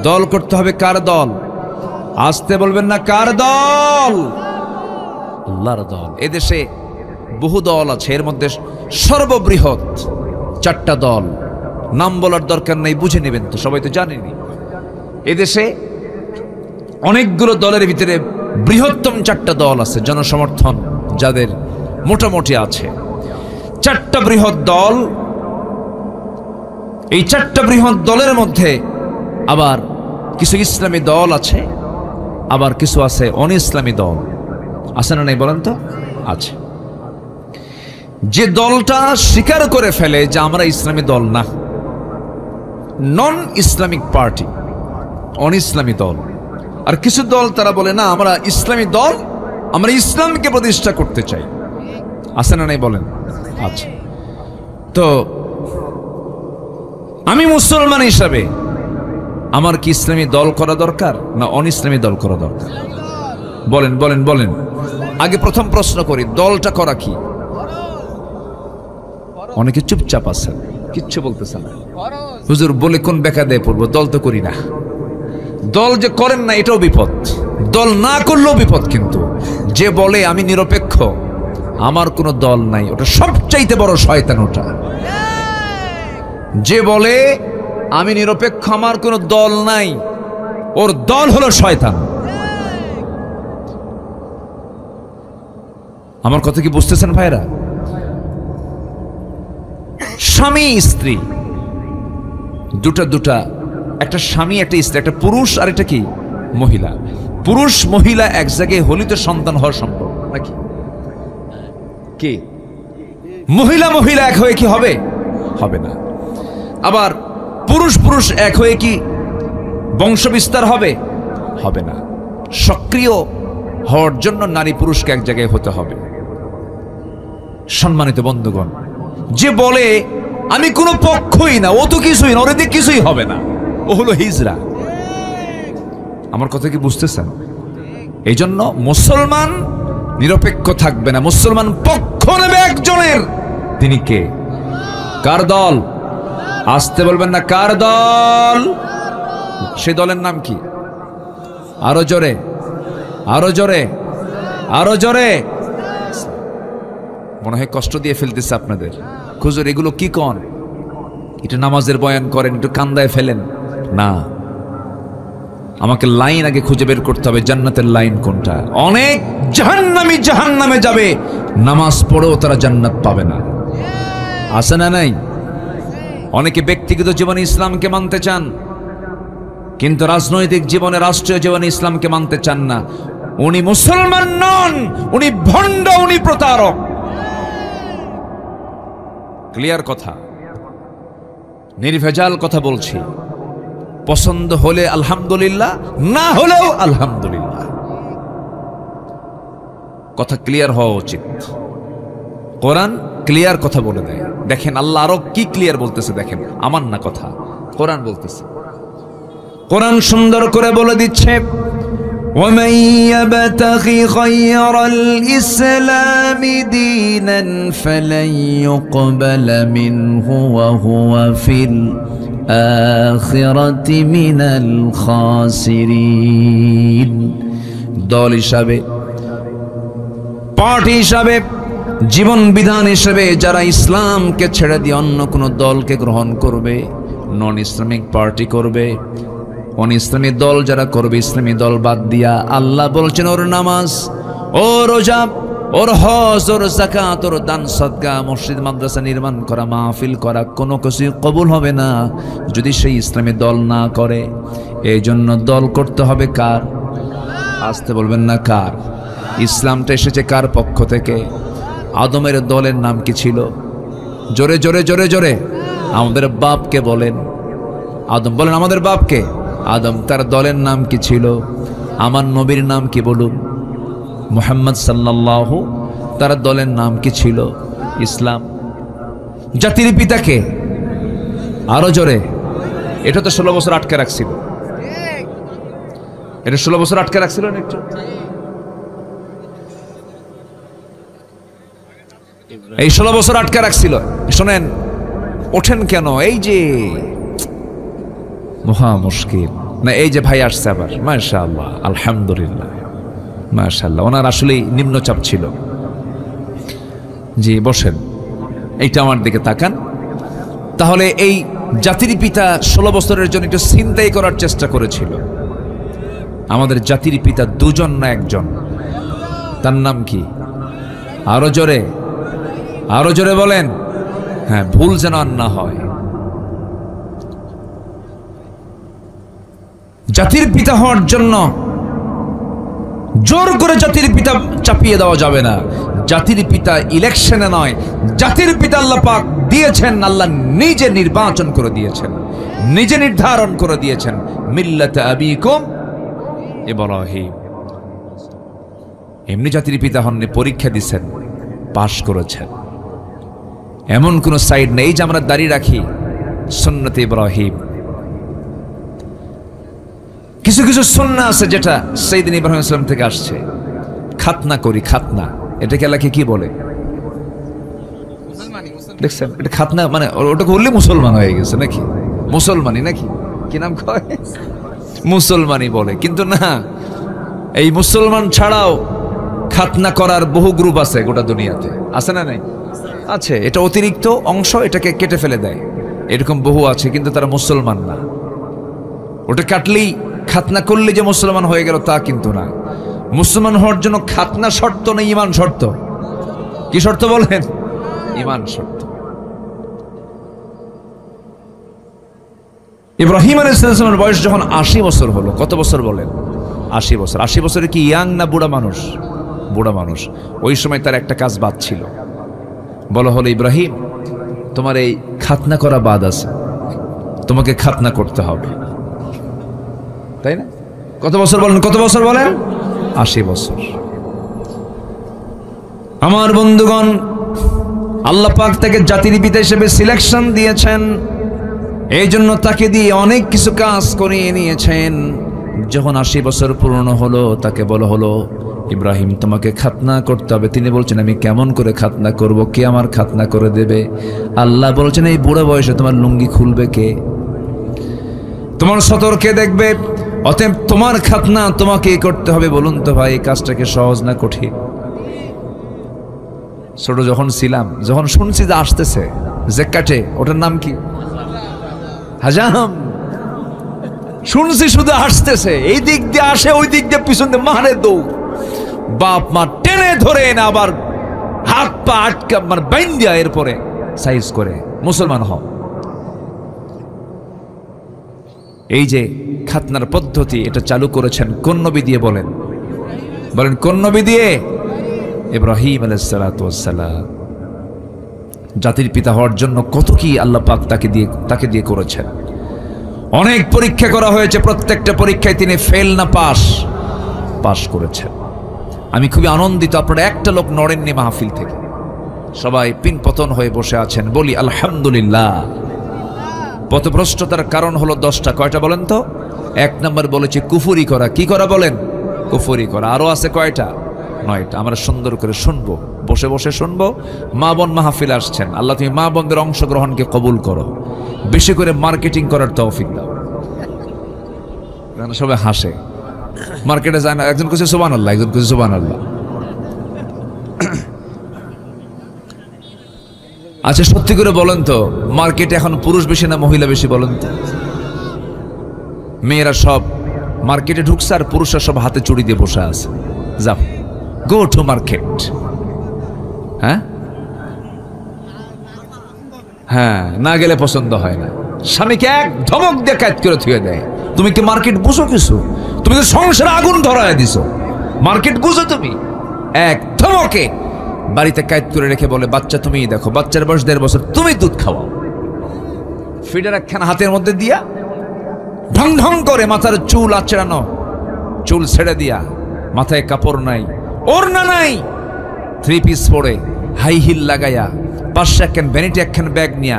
S1: দল করতে হবে কার দল? আসতে বলবেন না, কার দল? আল্লাহর দল। এদেশে বহু দল আছে, এর মধ্যে সর্ববৃহৎ 4টা দল, নাম বলার দরকার নেই, বুঝে নেবেন তো, সবাই তো জানেনি। এদেশে অনেকগুলো দলের ভিতরে বৃহত্তম 4টা দল আছে, জনসমর্থন যাদের মোটামুটি আছে। 4টা বৃহৎ দল। এই 4টা বৃহৎ দলের মধ্যে আবার কিছু ইসলামী দল আছে, আবার কিছু আছে অন ইসলামী দল। আছে না নাই বলেন তো? আছে। যে দলটা স্বীকার করে ফেলে যে আমরা ইসলামী দল না, নন ইসলামিক পার্টি, অন ইসলামী দল। আর কিছু দল তারা বলে না, আমরা ইসলামী দল, আমরা ইসলামকে প্রতিষ্ঠা করতে চাই। আছে না নাই বলেন? আচ্ছা, তো আমি মুসলমান হিসাবে আমার কি ইসলামী দল করা দরকার না অন ইসলামী দল করা দরকার? বলেন বলেন বলেন। আগে প্রথম প্রশ্ন করি, দলটা করা কি? অনেকে চুপচাপ আছেন, কিচ্ছু বলতেছে না। হুজুর বলে কোন বেকা দেয় পড়বো, দল তো করি না। দল যে করেন না এটাও বিপদ, দল না করলেও বিপদ। কিন্তু যে বলে আমি নিরপেক্ষ, আমার কোনো দল নাই, ওটা সবচাইতে বড় শয়তান। ওটা যে বলে আমি নিরপেক্ষ, আমার কোনো দল নাই, ওর দল হলো শয়তান। আমার কথা কি বুঝতেছেন ভাইরা? স্বামী স্ত্রী দুটা, একটা স্বামী একটা স্ত্রী, একটা পুরুষ আর একটা কি মহিলা। পুরুষ মহিলা এক জায়গায় হলে তো সন্তান হওয়া সম্ভব নাকি? কি মহিলা মহিলা এক হয়ে কি হবে? হবে না। আবার পুরুষ পুরুষ এক হয়ে কি বংশ বিস্তার হবে? হবে না। সক্রিয় হওয়ার জন্য নারী পুরুষকে এক জায়গায় হতে হবে। সম্মানিত বন্ধুগণ, যে বলে আমি কোনো পক্ষই না, ও তো কিছুই না, ওর দিকে কিছুই হবে না, ও হলো হিজড়া। আমার কথা কি বুঝতেছেন? এই জন্য মুসলমান নিরপেক্ষ থাকবে না, মুসলমান পক্ষ নেবে একজনের। তিনি কে? কার দল? আসতে বলবেন না, কার দল? সেই দলের নাম কি? আরো জোরে, আরো জোরে, আরো জোরে। মনে হয় কষ্ট দিয়ে ফেলতেছে আপনাদের। হুজুর এগুলো কি কন? একটু নামাজের বয়ান করেন, একটু কান্দায় ফেলেন না। আমাকে লাইন আগে খুঁজে বের করতে হবে, জান্নাতের লাইন কোনটা। অনেক জাহান্নামী জাহান্নামে যাবে, নামাজ পড়েও তারা জান্নাত পাবে না। আছে না নাই? অনেকে ব্যক্তিগত জীবনে ইসলামকে মানতে চান, কিন্তু রাজনৈতিক জীবনে, রাষ্ট্রীয় জীবনে ইসলামকে মানতে চান না। উনি মুসলমান নন, উনি ভণ্ড, উনি প্রতারক। ক্লিয়ার কথা, নির্ভেজাল কথা বলছি। পছন্দ হলে আলহামদুলিল্লাহ, না হলেও আলহামদুলিল্লাহ। কথা ক্লিয়ার হওয়া উচিত। কোরআন ক্লিয়ার কথা বলে দেয়। দেখেন আল্লাহ আরো কি ক্লিয়ার বলতেছে, দেখেন। আমার না কথা, কোরআন বলতেছে। কোরআন সুন্দর করে বলে দিচ্ছে, وَمَن يَبْتَغِ غَيْرَ الْإِسْلَامِ دِينًا فَلَن يُقْبَلَ مِنْهُ وَهُوَ فِي الْآخِرَةِ مِنَ الْخَاسِرِينَ। দল হিসাবে, পার্টি হিসাবে, জীবন বিধান হিসেবে যারা ইসলামকে ছেড়ে দিয়ে অন্য কোনো দলকে গ্রহণ করবে, নন ইসলামিক পার্টি করবে, অন ইসলামী দল যারা করবে, ইসলামী দল বাদ দিয়া, আল্লাহ বলছেন ওর নামাজ, ওর রোজা, ওর হজ, ওর যাকাত, ওর দান সদকা, মসজিদ মাদ্রাসা নির্মাণ করা, মাহফিল করা, কোনো কিছু কবুল হবে না যদি সেই ইসলামী দল না করে। এই জন্য দল করতে হবে কার? আসতে বলবেন না, কার? ইসলামটা এসেছে কার পক্ষ থেকে? আদমের দলের নাম কি ছিল? জোরে জোরে জোরে জোরে আমাদের বাপকে বলেন। আদম বলেন, আমাদের বাপকে। আদম, তার দলের নাম কি ছিল? আমার নবীর নাম কি বলুন? মুহাম্মদ সাল্লাল্লাহু, তার দলের নাম কি ছিল? ইসলাম। জাতির পিতাকে আরো জোরে। এটা তো 16 বছর আটকে রাখছিল, এটা 16 বছর আটকে রাখছিল না একটু? এই 16 বছর আটকে রাখছিল। শোনেন, ওঠেন কেন? এই যে মহা মুশকিল না। এই যে ভাই আসছে আবার, মাশাআল্লাহ, আলহামদুলিল্লাহ, মাশাআল্লাহ। ওনার আসলে নিম্নচাপ ছিল। জি বসেন, এইটা আমার দিকে তাকান। তাহলে এই জাতির পিতা 16 বছরের জন্য একটু ছিনতাই করার চেষ্টা করেছিল। আমাদের জাতির পিতা দুজন না একজন? তার নাম কি? আরো জোরে, আরো জোরে বলেন। হ্যাঁ, ভুল যেন আর না হয়। জাতির পিতা হওয়ার জন্য জোর করে জাতির পিতা চাপিয়ে দেওয়া যাবে না। জাতির পিতা ইলেকশনে নয়, জাতির পিতা আল্লাহ পাক দিয়েছেন। আল্লাহ নিজে নির্বাচন করে দিয়েছেন, নিজে নির্ধারণ করে দিয়েছেন, মিল্লাতে আবিকুম ইব্রাহিম। এমনি জাতির পিতা হননি, পরীক্ষা দিচ্ছেন, পাশ করেছেন। এমন কোন সাইড নেই যে আমরা দাঁড়িয়ে রাখি সুন্নতে ইব্রাহিম। কিছু কিছু সুন্নাহ আছে যেটা সাইয়েদনা ইব্রাহিম আলাইহিস সালাম থেকে আসছে। খাতনা করি, খাতনা, এটাকে আল্লাহ কি বলে? দেখছেন, এটা খাতনা মানে ওটা করলে মুসলমান হয়ে গেছে নাকি? মুসলমানি নাকি? কি নাম কয়? মুসলমানি বলে। কিন্তু না, এই মুসলমান ছাড়াও খাতনা করার বহু গ্রুপ আছে গোটা দুনিয়াতে, আছে না নাই? আছে। এটা অতিরিক্ত অংশ, এটাকে কেটে ফেলে দেয়, এরকম বহু আছে, কিন্তু তারা মুসলমান না। ওটা কাটলেই, খাতনা করলে যে মুসলমান হয়ে গেল তা কিন্তু না। মুসলমান হওয়ার জন্য খাতনা শর্ত না, ঈমান শর্ত। কি শর্ত বলেন? ঈমান শর্ত। ইব্রাহিম আলাইহিস সালামের বয়স যখন 80 বছর হলো, কত বছর বলেন? 80 বছর। 80 বছরে কি ইয়াং না বুড়া মানুষ? বুড়া মানুষ। ওই সময় তার একটা কাজ বাদ ছিল। বলা হলো, ইব্রাহিম, তোমার এই খাতনা করা বাদ আছে, তোমাকে খাতনা করতে হবে, তাই না? কত বছর বলেন? কত বছর বলেন? 80 বছর। আমার বন্ধুগণ, আল্লাহ পাক তাকে জাতির পিতা হিসেবে সিলেকশন দিয়েছেন, এই জন্য তাকে দিয়ে অনেক কিছু কাজ করিয়ে নিয়েছেন। যখন 80 বছর পূর্ণ হলো, তাকে বলা হলো, ইব্রাহিম তোমাকে খাতনা করতে হবে। তিনি বলছেন আমি কেমন করে খাতনা করব, কে আমার খাতনা করে দেবে? আল্লাহ বলছেন এই বুড়ো বয়সে তোমার লুঙ্গি খুলবে কে, তোমার সতর কে দেখবে? অতএব তোমার খাতনা তোমাকে করতে হবে। বলুন তো ভাই, এই কাজটাকে সহজ না কঠিন? ছোট যখন ছিলাম, যখন শুনছি যে আসতেছে যে কাটে, ওটার নাম কি? হাজাম। শুনছি শুধু আসতেছে, এই দিক দিয়ে আসে, ওই দিক দিয়ে পিছন দিয়ে মারে দৌড়, বাপ মা টেনে ধরে না, আবার হাত পা আটকা মানে বাইন দিয়া এরপরে সাইজ করে মুসলমান হও। এই যে খাতনার পদ্ধতি, এটা চালু করেছেন কোন নবী দিয়ে? বলেন বলেন কোন নবী দিয়ে? ইব্রাহিম আলাইহিস সালাতু ওয়াস সালাম। জাতির পিতা হওয়ার জন্য কত কি আল্লাহ পাক তাকে দিয়ে করেছেন। অনেক পরীক্ষা করা হয়েছে, প্রত্যেকটা পরীক্ষায় তিনি ফেল না পাস করেছেন। আমি খুবই আনন্দিত, আপনারা একটা লোক নড়েননি মাহফিল থেকে, সবাই পিনপতন হয়ে বসে আছেন। বলি আলহামদুলিল্লাহ। পথভ্রষ্টতার কারণ হলো 10টা। কয়টা বলেন তো? 1 নম্বর বলেছি কুফরি করা। কি করা বলেন? কুফরি করা। আরো আছে কয়টা? 9টা। আমরা সুন্দর করে শুনবো, বসে বসে শুনবো। মা বোন মাহফিল আসছেন, আল্লাহ তুমি মা বোনদের অংশগ্রহণকে কবুল করো, বেশি করে মার্কেটিং করার তৌফিক দাও। সবাই হাসে, মার্কেটে যায় না, একজন কিছু সুবহানাল্লাহ, একজন কিছু সুবহানাল্লাহ। আচ্ছা সত্যি করে বলেন তো, মার্কেটে এখন পুরুষ বেশি না মহিলা বেশি বলেন তো? মেয়েরা সব মার্কেটে ঢুকছে আর পুরুষরা সব হাতে চুড়ি দিয়ে বসে আছে। যাও, গো টু মার্কেট। হ্যাঁ হ্যাঁ, না গেলে পছন্দ হয় না। স্বামীকে এক ধমক দিয়ে কাজ করে থুয়ে দেয়। তুমি কি মার্কেট বুঝো কিছু? তুমি তো সংসারে আগুন ধরায় দিছো, মার্কেট বুঝো তুমি? এক ধমকে বাড়িতে কাজ করে রেখে বলে বাচ্চা তুমিই দেখো, বাচ্চার বয়স 1.5 বছর, তুমি দুধ খাওয়াও। ফিডার একখানা হাতের মধ্যে দিয়া ঢং ঢং করে মাথার চুল আঁচড়ানো, চুল ছেড়ে দিয়া, মাথায় কাপড় নাই, ওড়না নাই, 3 পিস পরে, হাই হিল লাগাইয়া, পাশে একখান ভ্যানিটি একখান ব্যাগ নিয়া,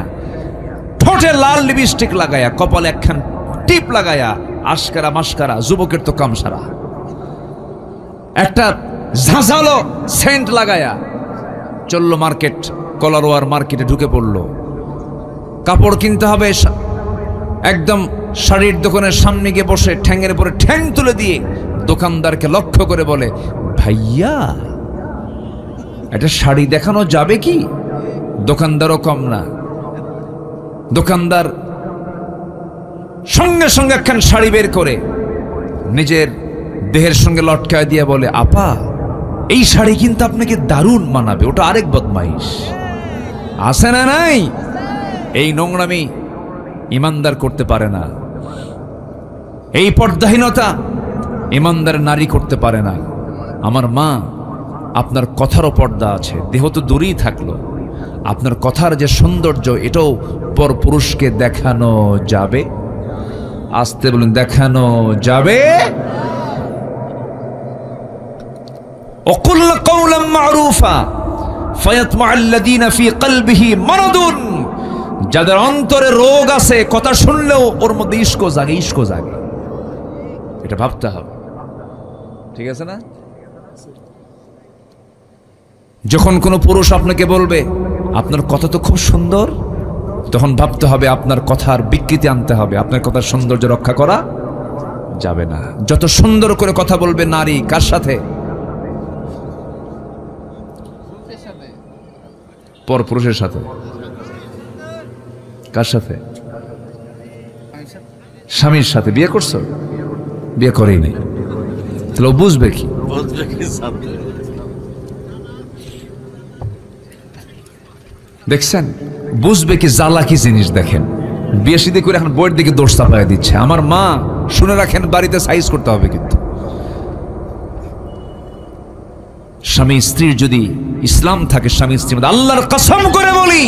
S1: ঠোঁটে লাল লিপস্টিক লাগাইয়া, কপালে একখান টিপ লাগাইয়া, আশকারা মাস্কারা, যুবকের তো কাম সারা, একটা ঝাঁঝালো সেন্ট লাগাইয়া চললো মার্কেট। কলারোয়ার মার্কেটে ঢুকে পড়লো। কাপড় কিনতে হবে, একদম শাড়ির দোকানের সামনে গিয়ে বসে ঠ্যাঙের উপরে ঠ্যাং তুলে দিয়ে দোকানদারকে লক্ষ্য করে বলে, ভাইয়া একটা শাড়ি দেখানো যাবে কি? দোকানদারও কম না, দোকানদার সঙ্গে সঙ্গে একখান শাড়ি বের করে নিজের দেহের সঙ্গে লটকায় দিয়ে বলে, আপা এই শাড়ি কিন্তু আপনাকে দারুণ মানাবে। ওটা আরেক বদমাইশ আছে না নাই? এই নোংরামি ইমানদার করতে পারে না, এই পর্দাহীনতা ইমানদার নারী করতে পারে না। আমার মা, আপনার কথারও পর্দা আছে, দেহ তো দূরেই থাকলো, আপনার কথার যে সৌন্দর্য, এটাও পর পুরুষকে দেখানো যাবে। আসতে বলুন, দেখানো যাবে। وقل قولا معروفا فيطمع الذين في قلبه مرض। যাদের অন্তরে রোগ আছে, কথা শুনলেও ওর মধ্যে ইশক জাগে। এটা ভাবতে হবে, ঠিক আছে না? যখন কোনো পুরুষ আপনাকে বলবে আপনার কথা তো খুব সুন্দর, তখন ভাবতে হবে আপনার কথার বিকৃতি আনতে হবে, আপনার কথার সৌন্দর্য রক্ষা করা যাবে না। যত সুন্দর করে কথা বলবে নারী, কার সাথে? পরপুরুষের সাথে। কার সাথে? স্বামীর সাথে। বিয়ে করছো? বিয়ে করেই নেই, তাহলে ও বুঝবে কি? দেখছেন, বুঝবে কি জ্বালা কি জিনিস? দেখেন, বিয়ে শাদী করে এখন বইয়ের দিকে দোষ চাপায় দিচ্ছে। আমার মা, শুনে রাখেন, বাড়িতে সাইজ করতে হবে কিন্তু। স্বামী স্ত্রীর যদি ইসলাম থাকে, স্বামী স্ত্রীর মধ্যে, আল্লাহর কসম করে বলি,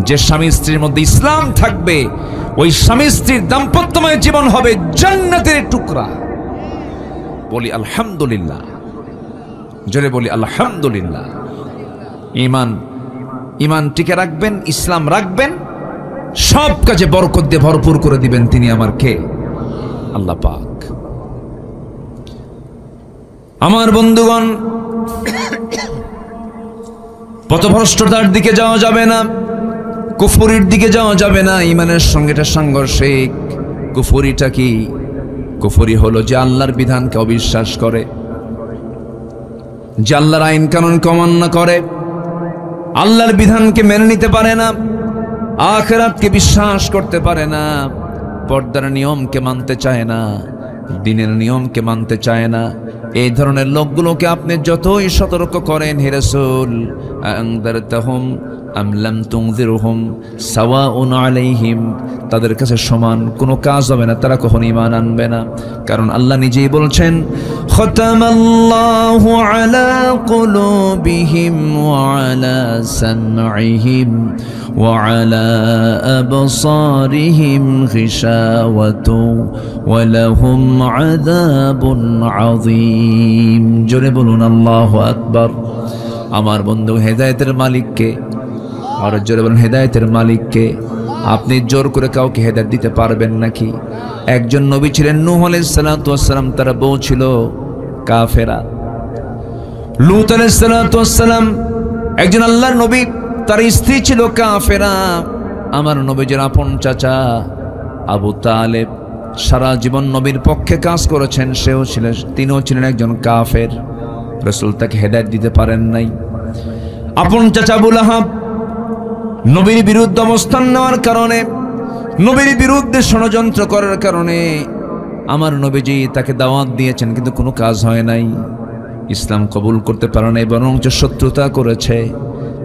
S1: যে স্বামী স্ত্রীর মধ্যে ইসলাম থাকবে, ওই স্বামী স্ত্রীর দাম্পত্যময় জীবন হবে জান্নাতের টুকরা। বলি আলহামদুলিল্লাহ, জোরে বলি আলহামদুলিল্লাহ। ইমান টিকে রাখবেন, ইসলাম রাখবেন, সব কাজে বরকত দিয়ে ভরপুর করে দিবেন তিনি আমার কে? আল্লাহ পাক। আমার বন্ধুগণ, পথভ্রষ্টতার দিকে যাওয়া যাবে না, কুফরির দিকে যাওয়া যাবে না। ইমানের সঙ্গে এটা সাংঘর্ষিক। কুফরিটা কি? কুফরি হলো যে আল্লাহর বিধানকে অবিশ্বাস করে, যে আল্লাহর আইন কানুনকে অমান্য করে, আল্লাহর বিধানকে মেনে নিতে পারে না, আখিরাতকে বিশ্বাস করতে পারে না, পর্দার নিয়মকে মানতে চায় না, দিনের নিয়মকে মানতে চায় না। এই ধরনের লোকগুলোকে আপনি যতই সতর্ক করেন, হে রাসূল, আনযারতাহুম আম লাম তুনযিরহুম সাওয়াউন আলাইহিম, তাদের কাছে সমান কোনো কাজ হবে না, তারা কখনো ঈমান আনবে না। কারণ আল্লাহ নিজেই বলছেন, খতামাল্লাহু আলা কুলুবিহিম ওয়া আলা সামঈহিম ওয়া আলা আবসারিহিম গিশাওয়াতু ওয়া লাহুম আযাবুন আযীম। জোরে বলুন আল্লাহু আকবার। আমার বন্ধু, হেদায়েতের মালিককে, আর জোরে বলুন হেদায়েতের মালিককে। আপনি জোর করে কাউকে হেদায়েত দিতে পারবেন নাকি? একজন নবী ছিলেন নূহ আলাইহিস সালাতু ওয়াস সালাম, তার বউ ছিল কাফেরা। লূত আলাইহিস সালাতু ওয়াস সালাম একজন আল্লাহর নবী, তার স্ত্রী ছিল কাফেরা। আমার নবীর আপন চাচা আবু তালেব সারা জীবন নবীর পক্ষে কাজ করেছেন, তিনিও ছিলেন একজন কাফের। রাসূল তাকে হেদায়েত দিতে পারেন নাই। আপন চাচা আবু লাহাব নবীর বিরুদ্ধে অবস্থান নেওয়ার কারণে, নবীর বিরুদ্ধে ষড়যন্ত্র করার কারণে আমার নবীজি তাকে দাওয়াত দিয়েছেন, কিন্তু কোনো কাজ হয় নাই। ইসলাম কবুল করতে পারে নাই, বরঞ্চ শত্রুতা করেছে।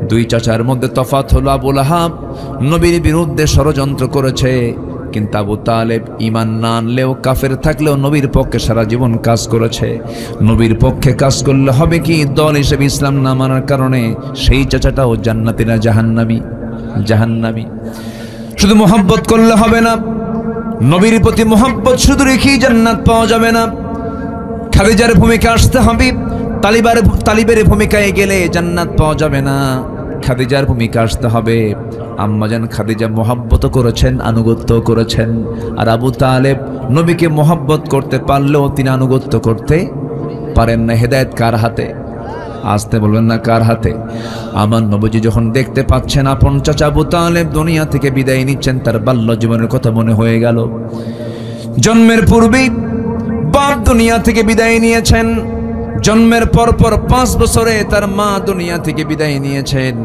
S1: দুই চাচার মধ্যে তফাৎ হলো, আবু লাহাব নবীর বিরুদ্ধে ষড়যন্ত্র করেছে, কিন্তু আবু তালেব ঈমান না আনলেও, কাফের থাকলেও নবীর পক্ষে সারা জীবন কাজ করেছে। নবীর পক্ষে কাজ করলে হবে কি, দল হিসেবে ইসলাম না মানার কারণে সেই চাচাটাও জান্নাতি না জাহান্নামী? জাহান্নামী। শুধু মোহাব্বত করলে হবে না, নবীর প্রতি মোহাব্বত শুধু রেখেই জান্নাত পাওয়া যাবে না। খাদিজার ভূমিকা আসতে হবে, তালিবের ভূমিকায় গেলে জান্নাত পাওয়া যাবে না। খাদিজার ভূমিকা আসতে হবে। আম্মাজান খাদিজা মোহাব্বত করেছেন, আনুগত্য করেছেন। আর আবু তালেব নবীকে মোহাব্বত করতে পারলেও তিনি আনুগত্য করতে পারেন না। হেদায়েত কার হাতে? আসতে বলবেন না কার হাতে? আমার নবীজি যখন দেখতে পাচ্ছেন আপন চাচা আবু তালেব দুনিয়া থেকে বিদায় নিচ্ছেন, তার বাল্য জীবনের কথা মনে হয়ে গেল। জন্মের পূর্বেই বাপ দুনিয়া থেকে বিদায় নিয়েছেন। জন্মের পরপর 5 বছরে তার মা দুনিয়া থেকে বিদায় নিয়েছেন।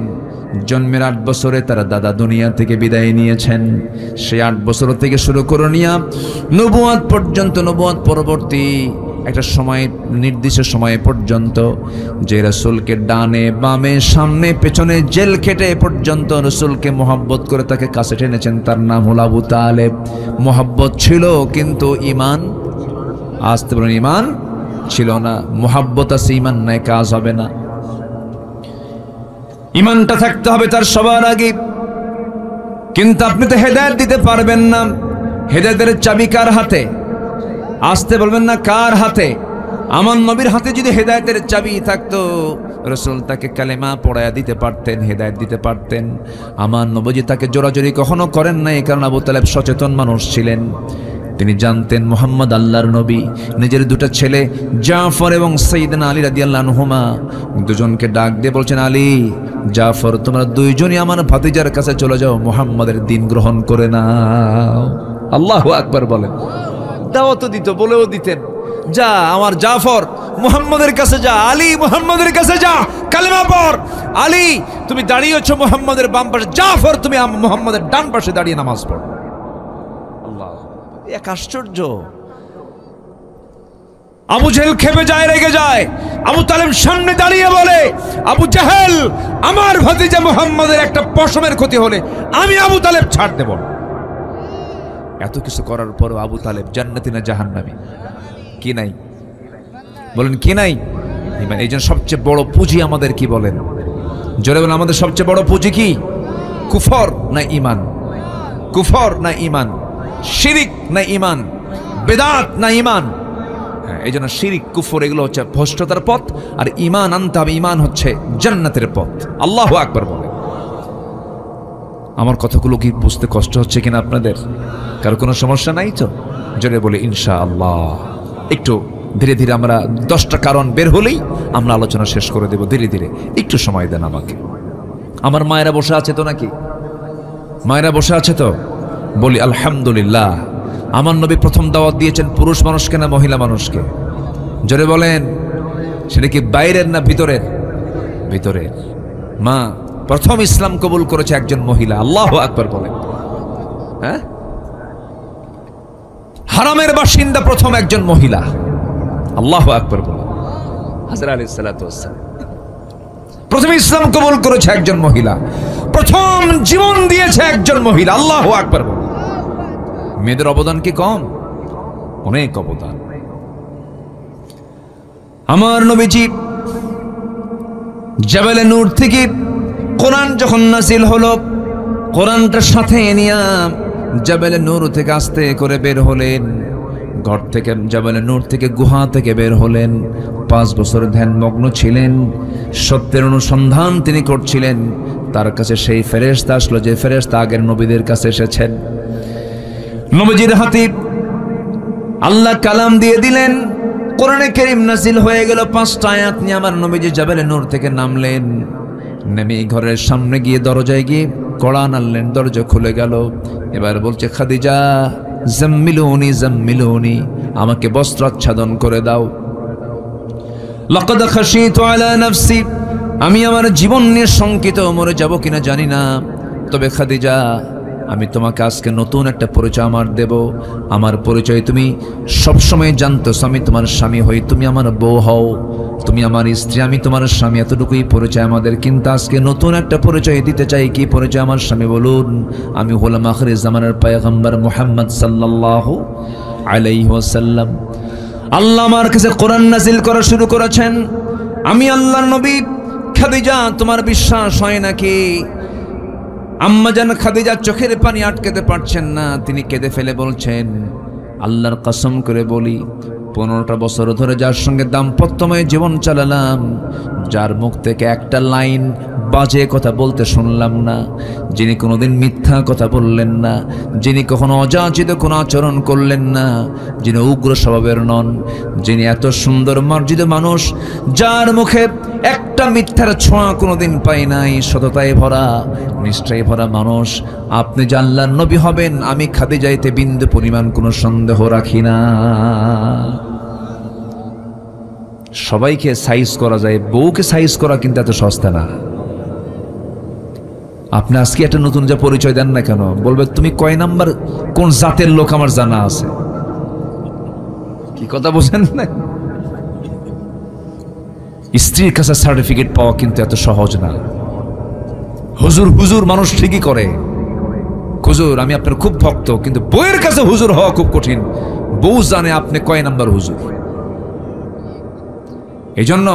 S1: জন্মের 8 বছরে তার দাদা দুনিয়া থেকে বিদায় নিয়েছেন। সেই 8 বছর থেকে শুরু করে নিয়ে নবুয়ত পর্যন্ত, নবুয়ত পরবর্তী একটা সময়, নির্দিষ্ট সময় পর্যন্ত, যে রাসূলকে ডানে বামে সামনে পেছনে জেল খেটে পর্যন্ত রাসূলকে মোহাব্বত করে তাকে কাছে টেনেছেন, তার নাম হলো আবু তালেব। মোহাব্বত ছিল কিন্তু ঈমান, আসতে বলেন ঈমান ছিল না। মোহাব্বত আছে, ঈমান নাই, কাজ হবে না। ঈমানটা থাকতে হবে তার সবার আগে। কিন্তু আপনি তো হেদায়েত দিতে পারবেন না। হেদায়েতের চাবি কার হাতে? আসতে বলবেন না কার হাতে? আমার নবীর হাতে যদি হেদায়েতের চাবি থাকতো, রাসূল তাকে কালেমা পড়ায়া দিতে পারতেন, হেদায়েত দিতে পারতেন। আমার নবীজি তাকে জোরাজোরি কখনো করেন নাই, কারণ আবু তালেব সচেতন মানুষ ছিলেন। তিনি জানতেন মুহাম্মদ আল্লাহর নবী। নিজের দুটো ছেলে জাফর এবং সাইয়েদনা আলী রাদিয়াল্লাহু আনহুমা দুজনকে ডাক দিয়ে বলছেন, আলী, জাফর, তোমরা দুইজনই আমার ভাতিজার কাছে চলে যাও, মুহাম্মাদের দিন গ্রহণ করে নাও। আল্লাহু আকবার বলেন। দাওয়াত দিত, বলেও দিতেন, যা আমার জাফর মুহাম্মাদের কাছে যা, আলী মুহাম্মাদের কাছে যা, কালেমা পড়। আলী, তুমি দাঁড়িয়েছ মুহাম্মাদের বাম পাশে, জাফর তুমি মুহাম্মাদের ডান পাশে দাঁড়িয়ে নামাজ পড়ো। আল্লাহ, এক আশ্চর্য। আবু জেহেল খেপে যায়, রেগে যায়। আবু তালেব সামনে দাঁড়িয়ে বলে, আবু জেহেল, আমার ভাতিজা মুহাম্মাদের একটা পশমের ক্ষতি হলে আমি আবু তালেব ছাড় দেব না। এত কিছু করার পরও আবু তালেব জান্নাতি না জাহান্নামী? কি নাই? বলেন কি নাই? এই জন্য সবচেয়ে বড় পুঁজি আমাদের কি বলেন? জোরে বলেন, আমাদের সবচেয়ে বড় পুঁজি কি? কুফর না ঈমান? কুফর না ঈমান? শিরিক না ঈমান? বেদাত না ঈমান? এই জন্য শিরিক, কুফর এগুলো হচ্ছে ভ্রষ্টতার পথ, আর ঈমান আনতে হবে। ঈমান হচ্ছে জান্নাতের পথ। আল্লাহু আকবার বলে। আমার কথাগুলো কি বুঝতে কষ্ট হচ্ছে কিনা আপনাদের? কারো কোনো সমস্যা নাই তো? জোরে বলে ইনশাআল্লাহ। একটু ধীরে ধীরে আমরা 10টা কারণ বের হলেই আমরা আলোচনা শেষ করে দেব। ধীরে ধীরে একটু সময় দেন আমাকে। আমার মায়েরা বসে আছে তো নাকি? মায়েরা বসে আছে তো? বলি আলহামদুলিল্লাহ। আমার নবী প্রথম দাওয়াত দিয়েছেন পুরুষ মানুষকে না মহিলা মানুষকে? জোরে বলেন। সেটা কি বাইরের না ভিতরের? ভিতরের। মা প্রথম ইসলাম কবুল করেছে একজন মহিলা। আল্লাহু আকবার বলেন। হ্যাঁ, হারামের বাসিন্দা প্রথম একজন মহিলা। আল্লাহু আকবার বলেন। হাজরা আলাইহিস সালাতু ওয়াস সালাম প্রথম ইসলাম কবুল করেছে একজন মহিলা, প্রথম জীবন দিয়েছে একজন মহিলা। আল্লাহু আকবার বলেন। মেয়েদের অবদান কি কম? অনেক অবদান। আমার নবীজি জাবালে নূর থেকে কোরআন যখন নাজিল হলো, কোরআনটার সাথে নিয়ে জাবালে নূর থেকে আস্তে করে বের হলেন। ঘর থেকে, জাবালে নূর থেকে, গুহা থেকে বের হলেন। 5 বছর ধ্যানমগ্ন ছিলেন, সত্যের অনুসন্ধান তিনি করছিলেন। তার কাছে সেই ফেরেশতা আসলো যে ফেরেশতা আগের নবীদের কাছে এসেছেন। নবীজির হাতে আল্লাহ কালাম দিয়ে দিলেন, কোরআনে কারীম নাজিল হয়ে গেল। 5টা আয়াত নিয়ে আমার নবীজি জাবালে নূর থেকে নামলেন। নেমে ঘরের সামনে গিয়ে দরজায় গিয়ে কড়া নাড়লেন, দরজা খুলে গেল। এবার বলছে, খাদিজা জাম্মিলুনি জাম্মিলুনি, আমাকে বস্ত্র আচ্ছাদন করে দাও। লাকাদ খাশিতু আলা নাফসি, আমি আমার জীবন নিয়ে শঙ্কিত, মরে যাব কিনা জানি না। তবে খাদিজা, আমি তোমাকে আজকে নতুন একটা পরিচয় আমার দেব। আমার পরিচয় তুমি সবসময় জানতো, আমি তোমার স্বামী হই, তুমি আমার বউ হও, তুমি আমার স্ত্রী, আমি তোমার স্বামী, এতটুকুই পরিচয় আমাদের। কিন্তু আজকে নতুন একটা পরিচয় দিতে চাই। কি পরিচয় আমার স্বামী? বলুন। আমি হলাম আখির জামানার পয়গম্বর মুহাম্মদ সাল্লাল্লাহু আলাইহি ওয়াসাল্লাম। আল্লাহ আমার কাছে কোরআন নাজিল করা শুরু করেছেন। আমি আল্লাহর নবী। খাদিজা, তোমার বিশ্বাস হয় নাকি? আম্মাজান খাদিজা চোখের পানি আটকাতে পারছেন না, তিনি কেঁদে ফেলে বলছেন, আল্লাহর কসম করে বলি, 15টা বছর ধরে যার সঙ্গে দাম্পত্যময় জীবন চালালাম, যার মুখ থেকে একটা লাইন বাজে কথা বলতে শুনলাম না, যিনি কোনোদিন মিথ্যা কথা বললেন না, যিনি কখনো অযাচিত কোনো আচরণ করলেন না, যিনি উগ্র স্বভাবের নন, যিনি এত সুন্দর মার্জিত মানুষ, যার মুখে একটা মিথ্যার ছোঁয়া কোনোদিন পাই নাই, সততায় ভরা, নিষ্ঠায় ভরা মানুষ, আপনি যে আল্লাহর নবী হবেন আমি খাদিজাতে বিন্দু পরিমাণ কোনো সন্দেহ রাখি না। সবাইকে সাইজ করা যায়, বউকে সাইজ করা কিন্তু এত সস্তা না। আপনি আজকে একটা নতুন যা পরিচয় দেন না কেন, বলবে তুমি কয় নাম্বার কোন জাতের লোক আমার জানা আছে। কি কথা বোঝেন না? স্ত্রীর কাছে সার্টিফিকেট পাওয়া কিন্তু এত সহজ না। হুজুর হুজুর মানুষ ঠিকই করে, হুজুর আমি আপনার খুব ভক্ত, কিন্তু বউয়ের কাছে হুজুর হওয়া খুব কঠিন। বউ জানে আপনি কয় নাম্বার হুজুর। এই জন্য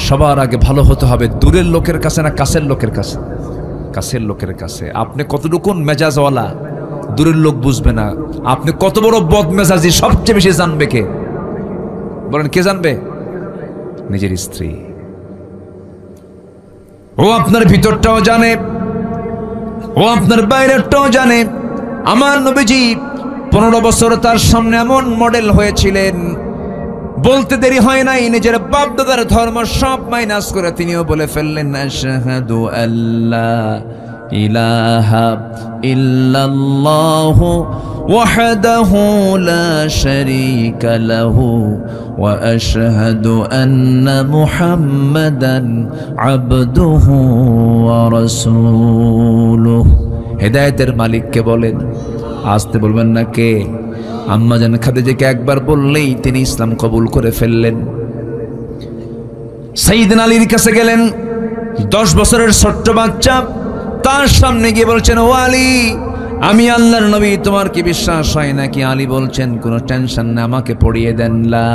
S1: সবার আগে ভালো হতে হবে দূরের লোকের কাছে না কাছের লোকের কাছে? কাছের লোকের কাছে। আপনি কতটুকু মেজাজওয়ালা দূরের লোক বুঝবে না। আপনি কত বড় বদ মেজাজি সবচেয়ে বেশি জানবে কে? বলেন, কে জানবে? নিজের স্ত্রী। ও আপনার ভিতরটাও জানে, ও আপনার বাইরেরটাও জানে। আমার নবীজি 15 বছর তার সামনে এমন মডেল হয়েছিলেন, বলতে দেরি হয় নাই, নিজের বাপ দাদার ধর্ম সব মাইনাস করে তিনিও বলে ফেললেন, আশহাদু আল্লা ইলাহা ইল্লাল্লাহু ওয়াহদাহু লা শারীকা লাহু ওয়া আশহাদু আন্না মুহাম্মাদান আবদুহু ওয়া রাসূলুহু। হেদায়েতের মালিককে বলেন, আসতে বলবেন না কে? আম্মাজান খাদিজাকে একবার বললেই তিনি ইসলাম কবুল করে ফেললেন। সাইয়েদনা আলীর কাছে গেলেন, 10 বছরের ছোট্ট বাচ্চা, তার সামনে গিয়ে বলছেন, ও আলী, আমি আল্লাহর নবী, তোমার কি বিশ্বাস হয় নাকি? আলী বলছেন, কোনো টেনশন না, আমাকে পড়িয়ে দেন, লা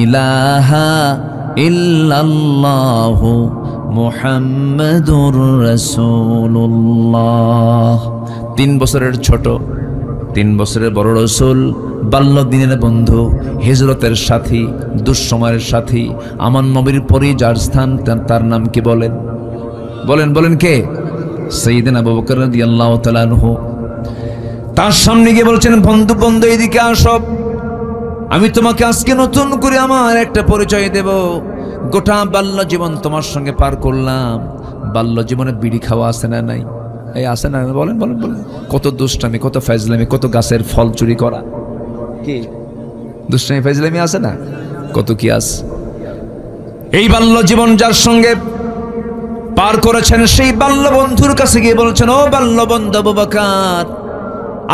S1: ইলাহা ইল্লাল্লাহু মুহাম্মাদুর রাসূলুল্লাহ। 3 বছরের ছোট, 3 বছরের বড় রসুল, বাল্যদিনের বন্ধু, হিজরতের সাথী, দুঃসময়ের সাথী, আমার নবীর পরই যার স্থান, তার নাম কি বলেন? বলেন বলেন, কে? সাইয়েদনা আবু বকর রাদিয়াল্লাহু তাআলা আনহু। তার সামনে গিয়ে বলছেন, বন্ধু বন্ধু এদিকে আসো। আমি তোমাকে আজকে নতুন করে আমার একটা পরিচয় দেব। গোটা বাল্য জীবন তোমার সঙ্গে পার করলাম। বাল্য জীবনে বিড়ি খাওয়া আছে না নাই? এই আছে না? বলেন বলেন বলেন। কত দুষ্টামি, কত ফাজলামি, কত গাছের ফল চুরি করা, কি দুষ্টামি ফাজলামি আছে না? কত কি আছে। এই বাল্য জীবন যার সঙ্গে পার করেছেন সেই বাল্য বন্ধুর কাছে গিয়ে বলছেন, ও বাল্য বন্ধু আবু বকর,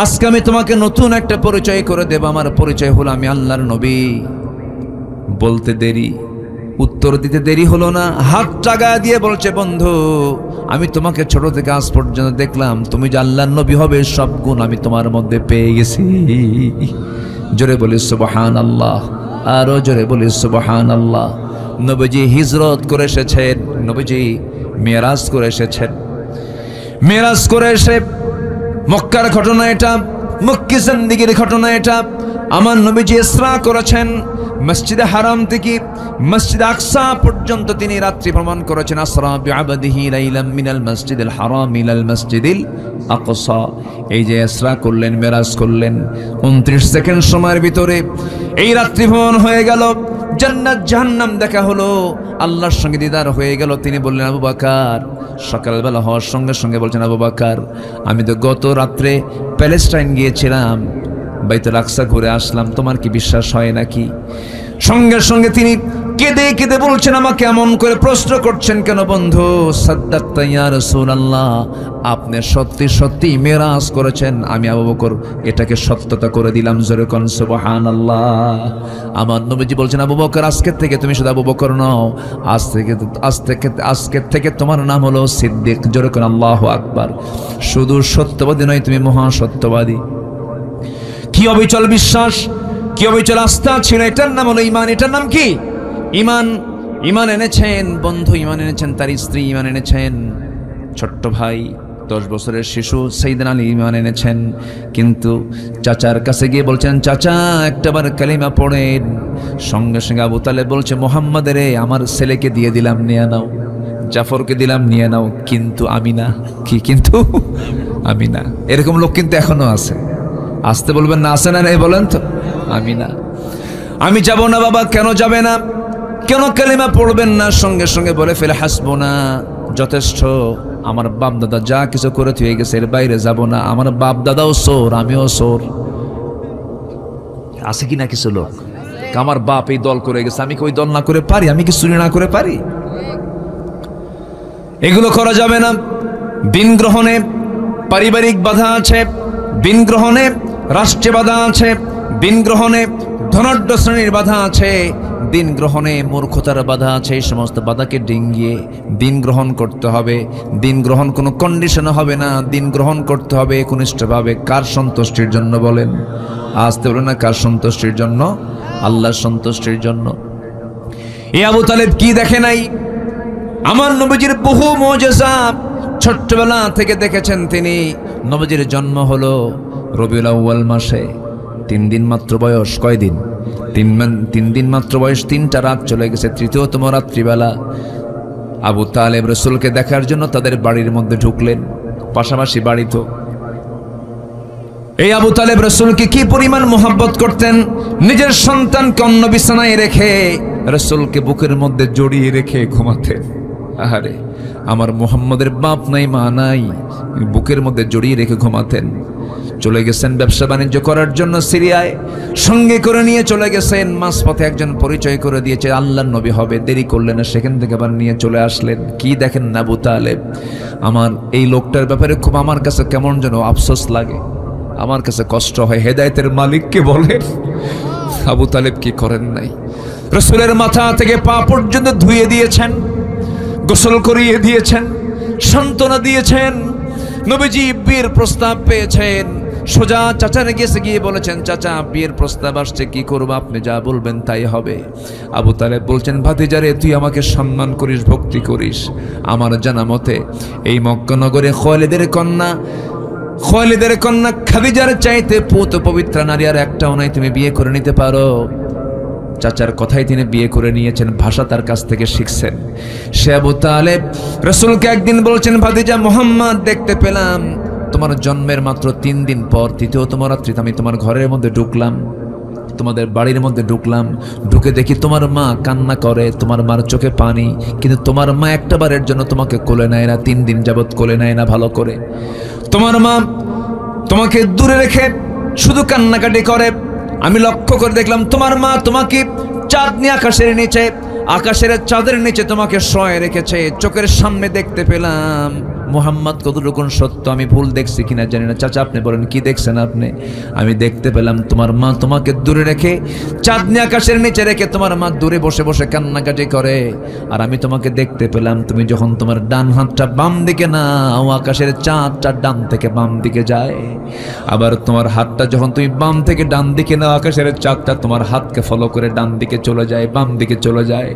S1: আজকে আমি তোমাকে নতুন একটা পরিচয় করে দেব। আমার পরিচয় হলো আমি আল্লাহর নবী। বলতে দেরি, উত্তর দিতে দেরি হলো না। হাত টাগায় দিয়ে বলছে, বন্ধু আমি তোমাকে ছোট থেকে আজ পর্যন্ত দেখলাম, তুমি যে আল্লাহর নবী হবে সব গুণ আমি তোমার মধ্যে পেয়ে গেছি। জোরে বলি সুবহানাল্লাহ, আরো জোরে বলি সুবহানাল্লাহ। নবীজি হিজরত করে এসেছেন, নবীজি মেরাজ করে এসেছেন। মেরাজ করে এসে, মক্কার ঘটনা এটা, মক্কি জিন্দেগীর ঘটনা এটা। আমার নবীজি ইসরা করেছেন, মসজিদে হারাম থেকে মসজিদ আকসা পর্যন্ত তিনি রাত্রি ভ্রমণ করেছেন। আসরা বিআবদিহি লাইলাম মিনাল মসজিদিল হারাম ইলাল মসজিদিল আকসা। এই যে ইসরা করলেন, মেরাজ করলেন, 29 সেকেন্ড সময়ের ভিতরে এই রাত্রি ভ্রমণ হয়ে গেল। জান্নাত জাহান্নাম দেখা হলো, আল্লাহর সঙ্গে দিদার হয়ে গেল। তিনি বললেন, আবু বকর, সকালবেলা হওয়ার সঙ্গে সঙ্গে বলছেন, আবু বকর আমি তো গত রাত্রে প্যালেস্টাইন গিয়েছিলাম, বাইতুল আকসা ঘুরে আসলাম, তোমার কি বিশ্বাস হয় নাকি? সঙ্গে সঙ্গে তিনি কেঁদে কেঁদে বলছেন, আমাকে এমন করে প্রশ্ন করছেন কেন বন্ধু? সাদ্দাকতা ইয়া রাসূলুল্লাহ, আপনি সত্যি সত্যি মেরাজ করেছেন, আমি আবু বকর এটাকে সত্যতা করে দিলাম। জোরে কোন সুবহানাল্লাহ। আমার নবীজি বলছেন, আবু বকর আজকের থেকে তুমি শুধু আবু বকর নও, আজকের থেকে তোমার নাম হলো সিদ্দিক। জোরে কোন আল্লাহু আকবার। শুধু সত্যবাদী নয়, তুমি মহা সত্যবাদী। কি অবিচল বিশ্বাস, কি অবিচল আস্থা ছিল, এটার নাম হলো ঈমান। এটার নাম কি? ঈমান। ঈমান এনেছেন বন্ধু, ঈমান এনেছেন তার স্ত্রী, ঈমান এনেছেন ছোট্ট ভাই 10 বছরের শিশু সাইয়েদনা আলী ঈমান এনেছেন। কিন্তু চাচার কাছে গিয়ে বলছেন, চাচা একটাবার কালিমা পড়েন। সঙ্গে সঙ্গে আবু তালেব বলছে, মুহাম্মদের আমার ছেলেকে দিয়ে দিলাম, নিয়ে নাও। জাফরকে দিলাম, নিয়ে নাও। কিন্তু আমি না। কি কিন্তু? আমি না। এরকম লোক কিন্তু এখনো আছে। আসতে বলবেন না, আসে না? নেই বলেন তো। আমি না, আমি যাব না। বাবা কেন যাবে না? কেন কালিমা পড়বেন না? সঙ্গে সঙ্গে বলে ফেলে, হাসবুনা, যথেষ্ট। আমার বাপ দাদা যা কিছু করে থুয়ে গেছে, এর বাইরে যাব না। আমার বাপ দাদাও সোর, আমিও সোর। আছে কি না কিছু লোক? আমার বাপ এই দল করে গেছে, আমি কি ওই দল না করে পারি? আমি কি চুরি না করে পারি? এগুলো করা যাবে না। দিন গ্রহণে পারিবারিক বাধা আছে, দিন গ্রহণে রাষ্ট্রে বাধা আছে, দিন গ্রহণে ধনাঢ্য শ্রেণীর বাধা আছে, দিন গ্রহণে মূর্খতার বাধা আছে। এই সমস্ত বাধাকে ডিঙ্গিয়ে দিন গ্রহণ করতে হবে। দিন গ্রহণ কোনো কন্ডিশনে হবে না, দিন গ্রহণ করতে হবে একনিষ্ঠভাবে। কার সন্তুষ্টির জন্য বলেন? আসতে বলেন না, কার সন্তুষ্টির জন্য? আল্লাহর সন্তুষ্টির জন্য। এই আবু তালেব কি দেখে নাই? আমার নবীজির বহু মুজিজা ছোট্টবেলা থেকে দেখেছেন তিনি। নবীজির জন্ম হলো রবিউল আউয়াল মাসে, 3 দিন মাত্র বয়স। কয়দিন? 3 দিন মাত্র বয়স। 3টা রাত চলে গেছে। তৃতীয়তম রাত্রিবেলা আবু তালেব রাসূলকে দেখার জন্য তাদের বাড়ির মধ্যে ঢুকলেন। পাশাপাশি বাড়ি তো। এই আবু তালেব রাসূলকে কি পরিমাণ মোহাব্বত করতেন! নিজের সন্তানকে অন্য বিছানায় রেখে রাসূলকে বুকের মধ্যে জড়িয়ে রেখে ঘুমাতেন। আহারে, আমার মুহাম্মদের বাপ নাই, মা নাই, বুকের মধ্যে জড়িয়ে রেখে ঘুমাতেন। চলে গেছেন ব্যবসা বাণিজ্য করার জন্য সিরিয়ায়, সঙ্গে করে নিয়ে চলে গেছেন। মাঝপথে একজন পরিচয় করে দিয়েছে আল্লাহর নবী হবে, দেরি করলেন না, সেখান থেকে আবার নিয়ে চলে আসলেন। কি দেখেন না আবু তালেব, আমার এই লোকটার ব্যাপারে খুব আমার কাছে কেমন যেন আফসোস লাগে, আমার কাছে কষ্ট হয়। হেদায়েতের মালিককে বলেন, আবু তালেব কি করেন নাই? রাসূলের মাথা থেকে পা পর্যন্ত ধুয়ে দিয়েছেন, গোসল করিয়ে দিয়েছেন, সান্ত্বনা দিয়েছেন। নবীজি বিয়ের প্রস্তাব পেয়েছেন, সোজা চাচার গেছে গিয়ে বলেছেন, চাচা বিয়ের প্রস্তাব আসছে, কি করবো? আপনি যা বলবেন তাই হবে। আবু তালেব বলছেন, ভাতিজারে তুই আমাকে সম্মান করিস, ভক্তি করিস। আমার জানা মতে এই মক্কা নগরে খালিদের কন্যা খাদিজার চাইতে পুত পবিত্র নারী আর একটাও নাই, তুমি বিয়ে করে নিতে পারো। চাচার কথাই তিনি বিয়ে করে নিয়েছেন, ভাষা তার কাছ থেকে শিখছেন। সে আবু তালেব রাসূলকে একদিন বলছেন, ভাতিজা মুহাম্মদ দেখতে পেলাম, তোমার জন্মের মাত্র 3 দিন পর তৃতীয়তম রাত্রিতে আমি তোমার ঘরের মধ্যে ঢুকলাম। তোমাদের বাড়ির মধ্যে ঢুকলাম, ঢুকে দেখি তোমার মা কান্না করে, তোমার মার চোখে পানি, কিন্তু তোমার মা একটা বারের জন্য তোমাকে কোলে নেয় না, 3 দিন যাবত কোলে নেয় না ভালো করে। তোমার মা তোমাকে দূরে রেখে শুধু কান্নাকাটি করে। আমি লক্ষ্য করে দেখলাম তোমার মা তোমাকে চাঁদনি আকাশের চাঁদের নিচে তোমাকে শোয়ে রেখেছে। চোখের সামনে দেখতে পেলাম। মুহাম্মদ কতটুকু সত্য আমি ভুল দেখছি কিনা জানি না। চাচা আপনি বলেন কি দেখছেন আপনি? আমি দেখতে পেলাম তোমার মা তোমাকে দূরে রেখে, চাঁদনি আকাশের নিচে রেখে তোমার মা দূরে বসে বসে কান্নাকাটি করে। আর আমি তোমাকে দেখতে পেলাম তুমি যখন তোমার ডান হাতটা বাম দিকে নাও, আকাশের চাঁদটা ডান থেকে বাম দিকে যায়। আবার তোমার হাতটা যখন তুমি বাম থেকে ডান দিকে নাও, আকাশের চাঁদটা তোমার হাতকে ফলো করে ডান দিকে চলে যায়, বাম দিকে চলে যায়।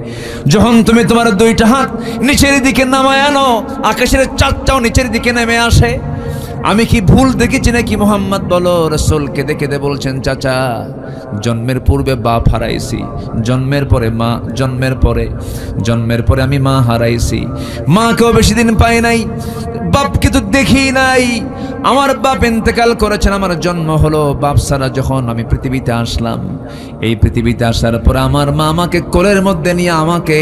S1: যখন তুমি তোমার 2টা হাত নিচের দিকে নামায় আনো, আকাশের চাঁদটাও নিচের দিকে নেমে আসে। আমি কি ভুল দেখেছি নাকি? মুহাম্মদ বলো। রাসূলকে দেখে বলছেন চাচা জন্মের পূর্বে বাপ হারাইছি, জন্মের পরে আমি মা হারাইছি। মাকেও বেশি দিন পাই নাই, বাপকে তো দেখি নাই। আমার বাপ ইন্তেকাল করেছেন, আমার জন্ম হলো বাপ ছাড়া। যখন আমি পৃথিবীতে আসলাম, এই পৃথিবীতে আসার পর আমার মা আমাকে কোলের মধ্যে নিয়ে আমাকে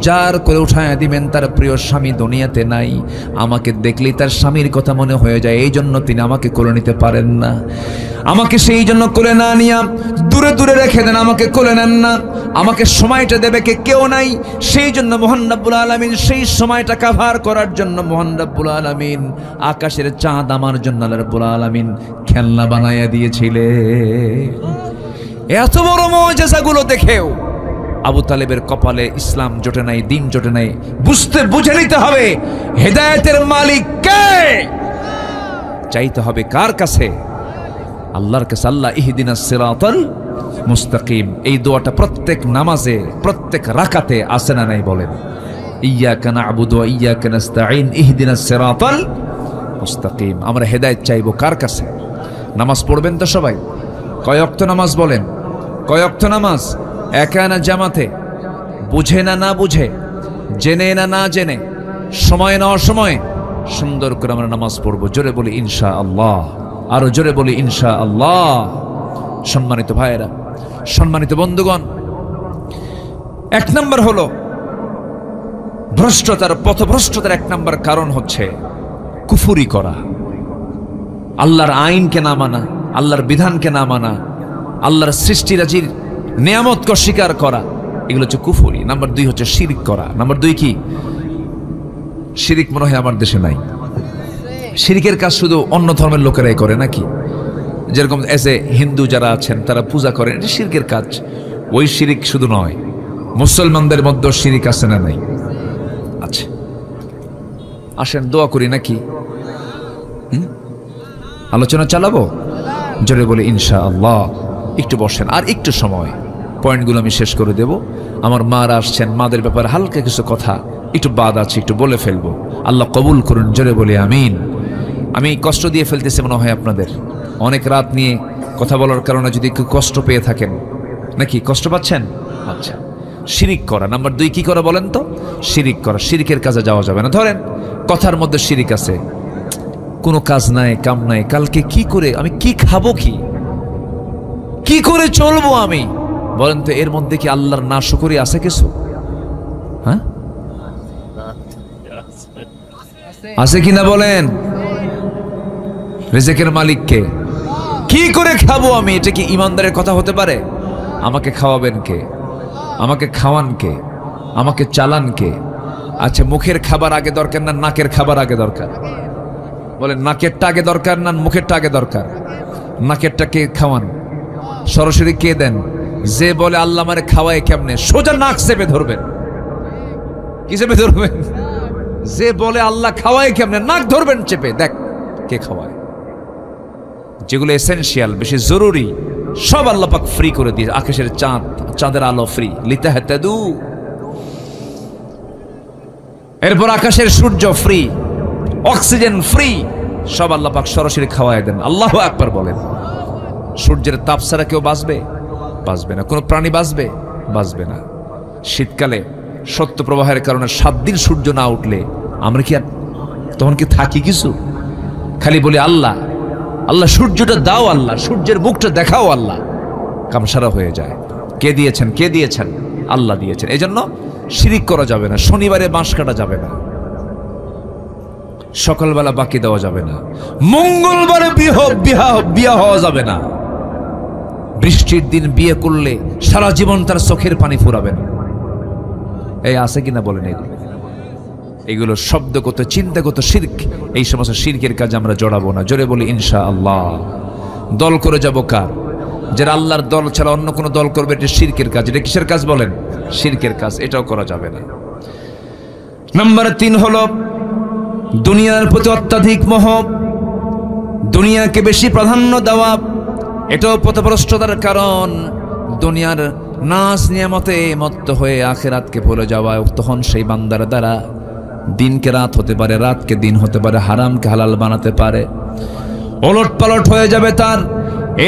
S1: জার করে উঠায় দিবেন। তার প্রিয় স্বামী দুনিয়াতে নাই, আমাকে দেখলেই তার স্বামীর কথা মনে হয়ে যায়। এই জন্য তিনি আমাকে কোলে নিতে পারেন না। আমাকে সেই জন্য কোলে না নিয়ে দূরে দূরে রেখে দেন, আমাকে কোলে নেন না। আমাকে সময়টা দেবে কেউ নাই। সেই জন্য মহান রব্বুল আলামিন সেই সময়টা কভার করার জন্য মহান রব্বুল আলামিন আকাশের চাঁদ আমার জন্য আল্লাহ রব্বুল আলামিন খেলনা বানাইয়া দিয়েছিলেন। এত বড় মুআজিজাগুলো দেখেও আবু তালেবের কপালে ইসলাম জোটে নাই, দিন জোটে নাই। বুঝে নিতে হবে হেদায়েতের মালিক কে। চাইতে হবে কার কাছে? আল্লাহর কাছে। আল্লাহ ইহদিনাস সিরাতাল মুস্তাকিম, এই দোয়াটা প্রত্যেক নামাজে প্রত্যেক রাকাতে আছে না নাই বলেন? ইয়্যাকা না'বুদু ওয়া ইয়্যাকা নাস্তাঈন ইহদিনাস সিরাতাল মুস্তাকিম। আমরা হেদায়েত চাইবো কার কাছে? নামাজ পড়বেন তো সবাই? কয় ওয়াক্ত নামাজ বলেন? কয় ওয়াক্ত নামাজ? একা না জামাতে? বুঝে না বুঝে? জেনে না জেনে? সময় না অসময়ে? সুন্দর করে আমরা নামাজ পড়বো। জোরে বলি ইনশাআল্লাহ, আরো জোরে বলি ইনশাআল্লাহ। সম্মানিত ভাইয়েরা, সম্মানিত বন্ধুগণ, 1 নম্বর হলো ভ্রষ্টতার, পথভ্রষ্টতার 1 নম্বর কারণ হচ্ছে কুফরি করা। আল্লাহর আইনকে না মানা, আল্লাহর বিধানকে না মানা, আল্লাহর সৃষ্টিরাজির নিয়ামতকে অস্বীকার করা, এগুলো হচ্ছে কুফরি। নাম্বার 2 হচ্ছে শিরিক করা। নাম্বার 2 কি? শিরিক মনে হয় আমার দেশে নাই। শিরিকের কাজ শুধু অন্য ধর্মের লোকেরাই করে নাকি? যেরকম এসে হিন্দু যারা আছেন তারা পূজা করেন, এটা শিরকের কাজ। ওই শিরিক শুধু নয়, মুসলমানদের মধ্যে শিরিক আছে না নাই? আচ্ছা, আসেন দোয়া করি নাকি? আলোচনা চালাবো? জোরে বলি ইনশাআল্লাহ। একটু বসেন, আর একটু সময়, পয়েন্টগুলো আমি শেষ করে দেব। আমার মারা আসছেন, মাদের ব্যাপারে হালকা কিছু কথা একটু বাদ আছে, একটু বলে ফেলবো। আল্লাহ কবুল করুন, জোরে বলি আমিন। আমি কষ্ট দিয়ে ফেলতেছি মনে হয় আপনাদের। অনেক রাত নিয়ে কথা বলার কারণে যদি একটু কষ্ট পেয়ে থাকেন, নাকি কষ্ট পাচ্ছেন? আচ্ছা, শিরিক করা। নাম্বার 2 কি করা বলেন তো? শিরিক করা। শিরিকের কাজে যাওয়া যাবে না। ধরেন কথার মধ্যে শিরিক আছে, কোনো কাজ নাই, কাম নাই, কালকে কি করে আমি কি খাবো, কি করে চলবো আমি? বলেন তো এর মধ্যে কি আল্লাহর নাশকরি আছে কিছু? হ্যাঁ, আছে কিনা বলেন? রিজিকের মালিক কে? কি করে খাবো আমি? এটা কি ইমানদারের কথা হতে পারে? আমাকে খাওয়াবেন কে? আমাকে খাওয়ান কে? আমাকে চালান কে? আচ্ছা, মুখের খাবার আগে দরকার না নাকের খাবার আগে দরকার? বলেন, নাকেরটা আগে দরকার না মুখেরটা আগে দরকার? নাকেরটা কে খাওয়ান? সরাসরি কে দেন? যে বলে আল্লাহ আমারে খাওয়ায় কেমনে, সোজা নাক চেপে ধরবেন। কি চেপে ধরবেন? যে বলে আল্লাহ খাওয়ায় কেমনে, নাক ধরবেন চেপে, দেখ কে খাওয়ায়। যেগুলো এসেনশিয়াল, বেশি জরুরি, সব আল্লাহ পাক ফ্রি করে দিয়ে। আকাশের চাঁদ, চাঁদের আলো ফ্রি, লিতাহাতাদু। এরপর আকাশের সূর্য ফ্রি, অক্সিজেন ফ্রি, সব আল্লাহ পাক সরাসরি খাওয়ায় দেন। আল্লাহু আকবার বলেন। সূর্যের তাপ ছাড়া কেউ বাঁচবে? বাঁচবে না। কোনো প্রাণী বাঁচবে না। শীতকালে সত্য প্রবাহের কারণে 7 দিন সূর্য না উঠলে আমরা কি আর তখন কি থাকি কিছু? খালি বলি আল্লাহ আল্লাহ, সূর্যটা দাও আল্লাহ, সূর্যের মুখটা দেখাও আল্লাহ। কামসারা হয়ে যায়। কে দিয়েছেন? কে দিয়েছেন? আল্লাহ দিয়েছেন। এই জন্য শিরিক করা যাবে না, শনিবারে বাঁশ কাটা যাবে না, সকালবেলা বাকি দেওয়া যাবে না, মঙ্গলবারে বিয়া হওয়া যাবে না, বৃষ্টির দিন বিয়ে করলে সারা জীবন তার চোখের পানি ফুরাবে না। এই আছে কিনা বলেন? এগুলো শব্দগত চিন্তাগত শিরক। এই সমস্ত শিরকের কাজে আমরা জড়াবো না। জোরে বলি ইনশাআল্লাহ। দল করে যাব কার? যারা আল্লাহর দল ছাড়া অন্য কোনো দল করবে, এটা শিরকের কাজ। এটা কিসের কাজ বলেন? শিরকের কাজ। এটাও করা যাবে না। নাম্বার 3 হলো দুনিয়ার প্রতি অত্যাধিক মোহ, দুনিয়াকে বেশি প্রাধান্য দেওয়া। এটাও পথভ্রষ্টতার কারণ। দুনিয়ার নাচ নিয়ামতে মত্ত হয়ে আখিরাতকে ভুলে যাওয়া। তখন সেই বান্দার দ্বারা দিনকে রাত হতে পারে, রাতকে দিন হতে পারে, হারামকে হালাল বানাতে পারে, ওলট পালট হয়ে যাবে তার।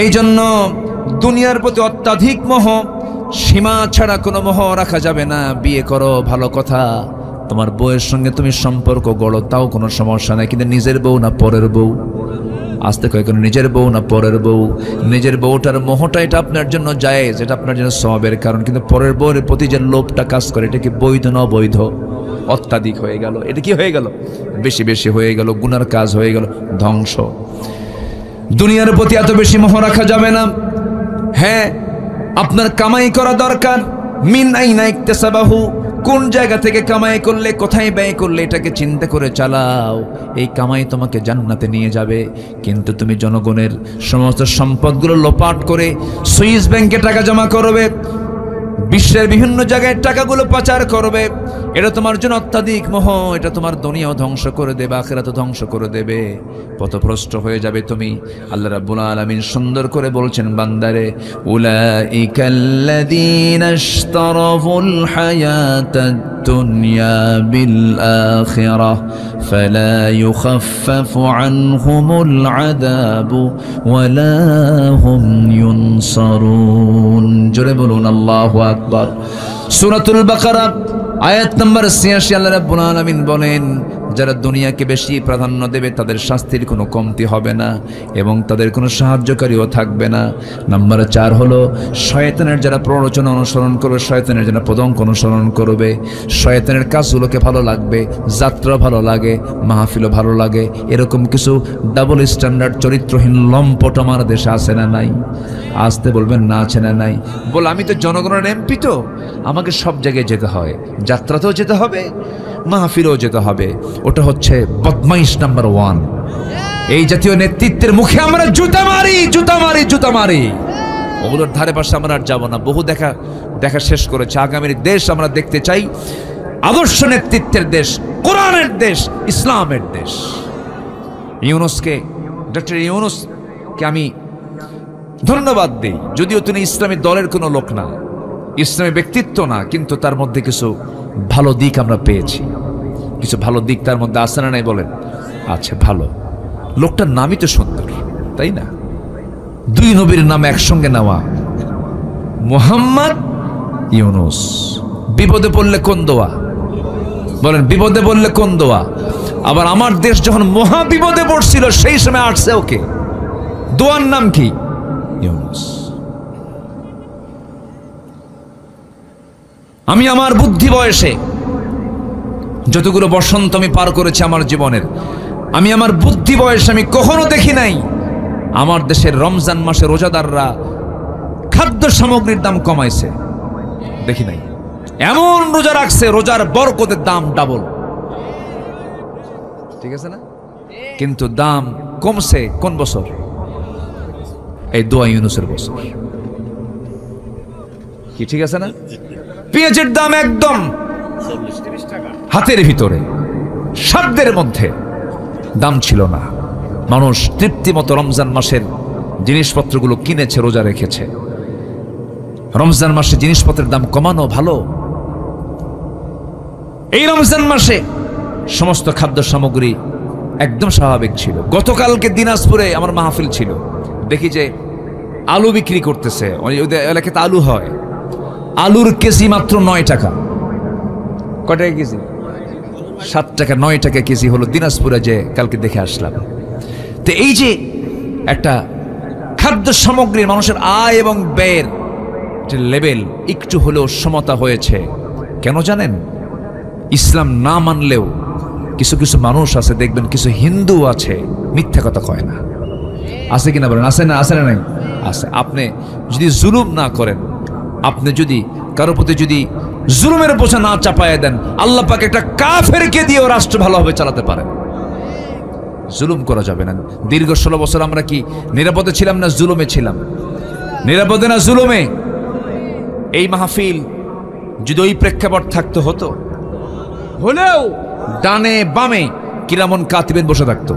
S1: এই জন্য দুনিয়ার প্রতি অত্যাধিক মোহ, সীমা ছাড়া কোনো মোহ রাখা যাবে না। বিয়ে করো ভালো কথা, তোমার বউয়ের সঙ্গে তুমি সম্পর্ক গড়ো, তাও কোনো সমস্যা নাই, কিন্তু নিজের বউ না পরের বউ? আসতে কয় কোনো নিজের বউ না পরের বউ? নিজের বউটার মোহটা এটা আপনার জন্য জায়েজ, এটা আপনার জন্য সওয়াবের কারণ, কিন্তু পরের বউয়ের প্রতি যে লোভটা কাজ করে, এটা কি বৈধ না অবৈধ? অত্যাধিক হয়ে গেল। এটা কি হয়ে গেল? বেশি বেশি হয়ে গেল, গুনার কাজ হয়ে গেল, ধ্বংস। দুনিয়ার প্রতি এত বেশি মোহ রাখা যাবে না। হ্যাঁ, আপনার কামাই করা দরকার। মিন আইনা ইকতাসাবাহু, কোন জায়গা থেকে কামাই করলে, কোথায় ব্যয় করলে, এটাকে চিন্তা করে চালাও। এই কামাই তোমাকে জান্নাতে নিয়ে যাবে। কিন্তু তুমি জনগণের সমস্ত সম্পদগুলো লোপাট করে সুইস ব্যাংকে টাকা জমা করবে, বিশ্বের বিভিন্ন জায়গায় টাকাগুলো পাচার করবে, এটা তোমার জন্য অত্যাধিক মোহ। এটা তোমার দুনিয়াও ধ্বংস করে দেবে, আখিরাতও ধ্বংস করে দেবে, পথভ্রষ্ট হয়ে যাবে তুমি। আল্লাহ রাব্বুল আলামিন সুন্দর করে বলছেন বান্দারে, উলাইকাল্লাযীনা ইশতারাফুল হায়াতাদ দুনিয়া বিল আখিরাহ ফালা ইউখাফফাফু আনহুমুল আযাবু ওয়ালা হুম ইউনসারুন। জোরে বলুন আল্লাহু আকবার। সূরাতুল বাকারা আয়াত নম্বর ৮৬ আল্লাহ রাব্বুল আলামিন বলেন, যারা দুনিয়াকে বেশি প্রাধান্য দেবে তাদের শাস্তির কোনো কমতি হবে না এবং তাদের কোনো সাহায্যকারীও থাকবে না। নাম্বার ৪ হলো শয়তানের যারা প্ররোচনা অনুসরণ করবে, শয়তানের যারা পদঙ্ক অনুসরণ করবে, শয়তানের কাজগুলোকে ভালো লাগবে, যাত্রা ভালো লাগে, মাহফিলও ভালো লাগে, এরকম কিছু ডাবল স্ট্যান্ডার্ড চরিত্রহীন লম্পট আমার দেশে আছে না নাই? আসতে বলবেন না আছে না নাই? বলে আমি তো জনগণের এমপি, তো আমাকে সব জায়গায় যেতে হয়, যাত্রাতেও যেতে হবে, মাহফিলেও যেতে হবে। ওটা হচ্ছে বদমাইশ নাম্বার 1। এই জাতীয় নেতৃত্বের মুখে আমরা জুতা মারি, জুতা মারি, জুতা মারি। ওগুলোর ধারে পাশে আমরা আর যাবো না। বহু দেখা শেষ করেছে। আগামীর দেশ আমরা দেখতে চাই আদর্শ নেতৃত্বের দেশ, কোরআনের দেশ, ইসলামের দেশ। ডক্টর ইউনূসকে আমি ধন্যবাদ দিই, যদিও তিনি ইসলামী দলের কোনো লোক না, ইসলামী ব্যক্তিত্ব না, কিন্তু তার মধ্যে কিছু ভালো দিক আমরা পেয়েছি। কিছু ভালো দিক তার মধ্যে আছে না নাই বলেন? আছে। ভালো লোকটার নামই তো সুন্দর, তাই না? 2 নবীর নাম একসঙ্গে নেওয়া, মুহাম্মদ, ইউনূস। বিপদে পড়লে কোন দোয়া বলেন? বিপদে পড়লে কোন দোয়া? আবার আমার দেশ যখন মহা বিপদে পড়ছিল সেই সময় আসছে ওকে, দোয়ার নাম কি? ইউনূস। আমি আমার বুদ্ধি বয়সে যতগুলো বসন্ত আমি পার করেছি আমার জীবনের, আমি আমার বুদ্ধি বয়সে আমি কখনো দেখি নাই আমার দেশের রমজান মাসে রোজাদাররা খাদ্য সামগ্রীর দাম কমাইছে। দেখি নাই। এমন রোজা রাখছে, রোজার বরকতের দাম ডাবল। ঠিক আছে না? কিন্তু দাম কমছে কোন বছর? এই দোয়া ইউনূসের বছর। কি ঠিক আছে না? পেঁয়াজের দাম একদম হাতের ভিতরে, সাধ্যের মধ্যে দাম ছিল না। মানুষ তৃপ্তি মতো রমজান মাসের জিনিসপত্রগুলো কিনেছে, রোজা রেখেছে। রমজান মাসে জিনিসপত্রের দাম কমানো ভালো। এই রমজান মাসে সমস্ত খাদ্য সামগ্রী একদম স্বাভাবিক ছিল। গতকালকে দিনাজপুরে আমার মাহফিল ছিল, দেখি যে আলু বিক্রি করতেছে। ওই এলাকাতে আলু হয়, আলুর কেজি মাত্র 9 টাকা। কয় টাকা কেজি? 7 টাকা, 9 টাকা কেজি হলো দিনাজপুরে, যে কালকে দেখে আসলাম। তো এই যে একটা খাদ্য সামগ্রীর মানুষের আয় এবং ব্যয়ের যে লেভেল একটু হলেও সমতা হয়েছে। কেন জানেন? ইসলাম না মানলেও কিছু কিছু মানুষ আছে, দেখবেন কিছু হিন্দু আছে মিথ্যা কথা কয় না। আছে কিনা বলেন? আছে না? আছে না? নাই আছে। আপনি যদি জুলুম না করেন, আপনি যদি কারো প্রতি যদি জুলুমের বোঝা না চাপায় দেন, আল্লাহ পাক একটা কাফেরকে দিয়েও রাষ্ট্র ভালোভাবে চালাতে পারেন। জুলুম করা যাবে না। দীর্ঘ 16 বছর আমরা কি নিরাপদে ছিলাম না জুলুমে ছিলাম? নিরাপদে না জুলুমে? এই মাহফিল যদি ওই প্রেক্ষাপট থাকতে হতো, হলেও ডানে বামে কিরামন কাতিবেন বসে থাকতো,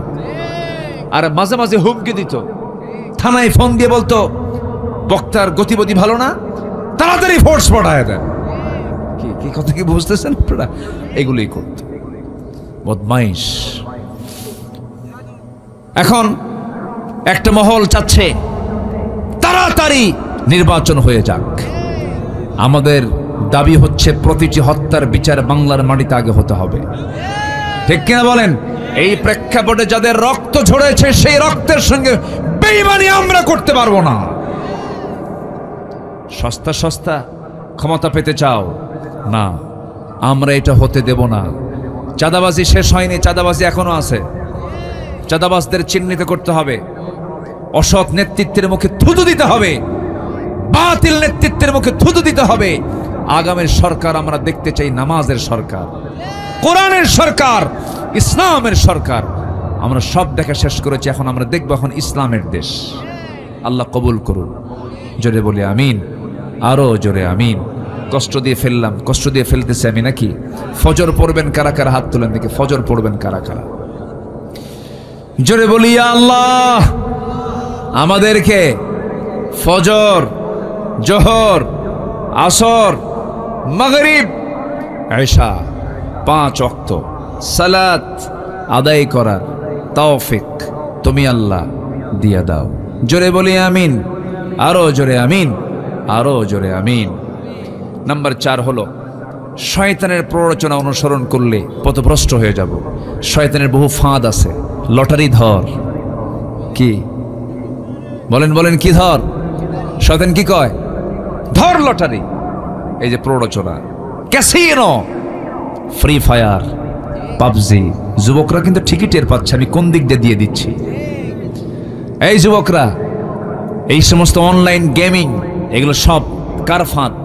S1: আর মাঝে মাঝে হুমকি দিত, থানায় ফোন দিয়ে বলতো বক্তার গতিবিধি ভালো না, তাড়াতাড়ি ফোর্স পাঠায় দেন। কি কথা কি বুঝতেছেন আপনারা? এগুলোই করত বদমাইশ। এখন একটা মহল চাচ্ছে তাড়াতাড়ি নির্বাচন হয়ে যাক। আমাদের দাবি হচ্ছে প্রতিটি হত্যার বিচার বাংলার মাটিতে আগে হতে হবে। ঠিক কিনা বলেন? এই প্রেক্ষাপটে যাদের রক্ত ঝরেছে সেই রক্তের সঙ্গে বেঈমানি আমরা করতে পারবো না। সস্তা সস্তা ক্ষমতা পেতে চাও না, আমরা এটা হতে দেব না। চাঁদাবাজি শেষ হয়নি, চাঁদাবাজি এখনো আছে। চাঁদাবাজদের চিহ্নিত করতে হবে, অসৎ নেতৃত্বের মুখে থুতু দিতে হবে, বাতিল নেতৃত্বের মুখে থুতু দিতে হবে। আগামীর সরকার আমরা দেখতে চাই নামাজের সরকার, কোরআনের সরকার, ইসলামের সরকার। আমরা সব দেখা শেষ করেছি, এখন আমরা দেখবো এখন ইসলামের দেশ। আল্লাহ কবুল করুন। জোরে বলি আমিন, আরো জোরে আমিন। কষ্ট দিয়ে ফেললাম, কষ্ট দিয়ে ফেলতেছি আমি নাকি? ফজর পড়বেন কারা কারা? হাত তুলেন দেখি, ফজর পড়বেন কারা কারা? জোরে বলি আল্লাহ আমাদেরকে ফজর, জোহর, আসর, মাগরিব, এশা 5 ওয়াক্ত সালাত আদায় করার তৌফিক তুমি আল্লাহ দিয়া দাও। জোরে বলি আমিন, আরো জোরে আমিন, আরো জোরে আমিন। নাম্বার 4 হলো শয়তানের প্ররোচনা অনুসরণ করলে পথভ্রষ্ট হয়ে যাব। শয়তানের বহু ফাঁদ আছে। লটারি ধর, কি বলেন বলেন, কি ধর? শয়তান কি কয়? ধর লটারি। এই যে প্ররোচনা, ক্যাসিনো, ফ্রি ফায়ার, পাবজি। যুবকরা কিন্তু ঠিকই টের পাচ্ছে আমি কোন দিক দিয়ে দিচ্ছি। এই যুবকরা, এই সমস্ত অনলাইন গেমিং এগুলো সব কার ফাঁদ?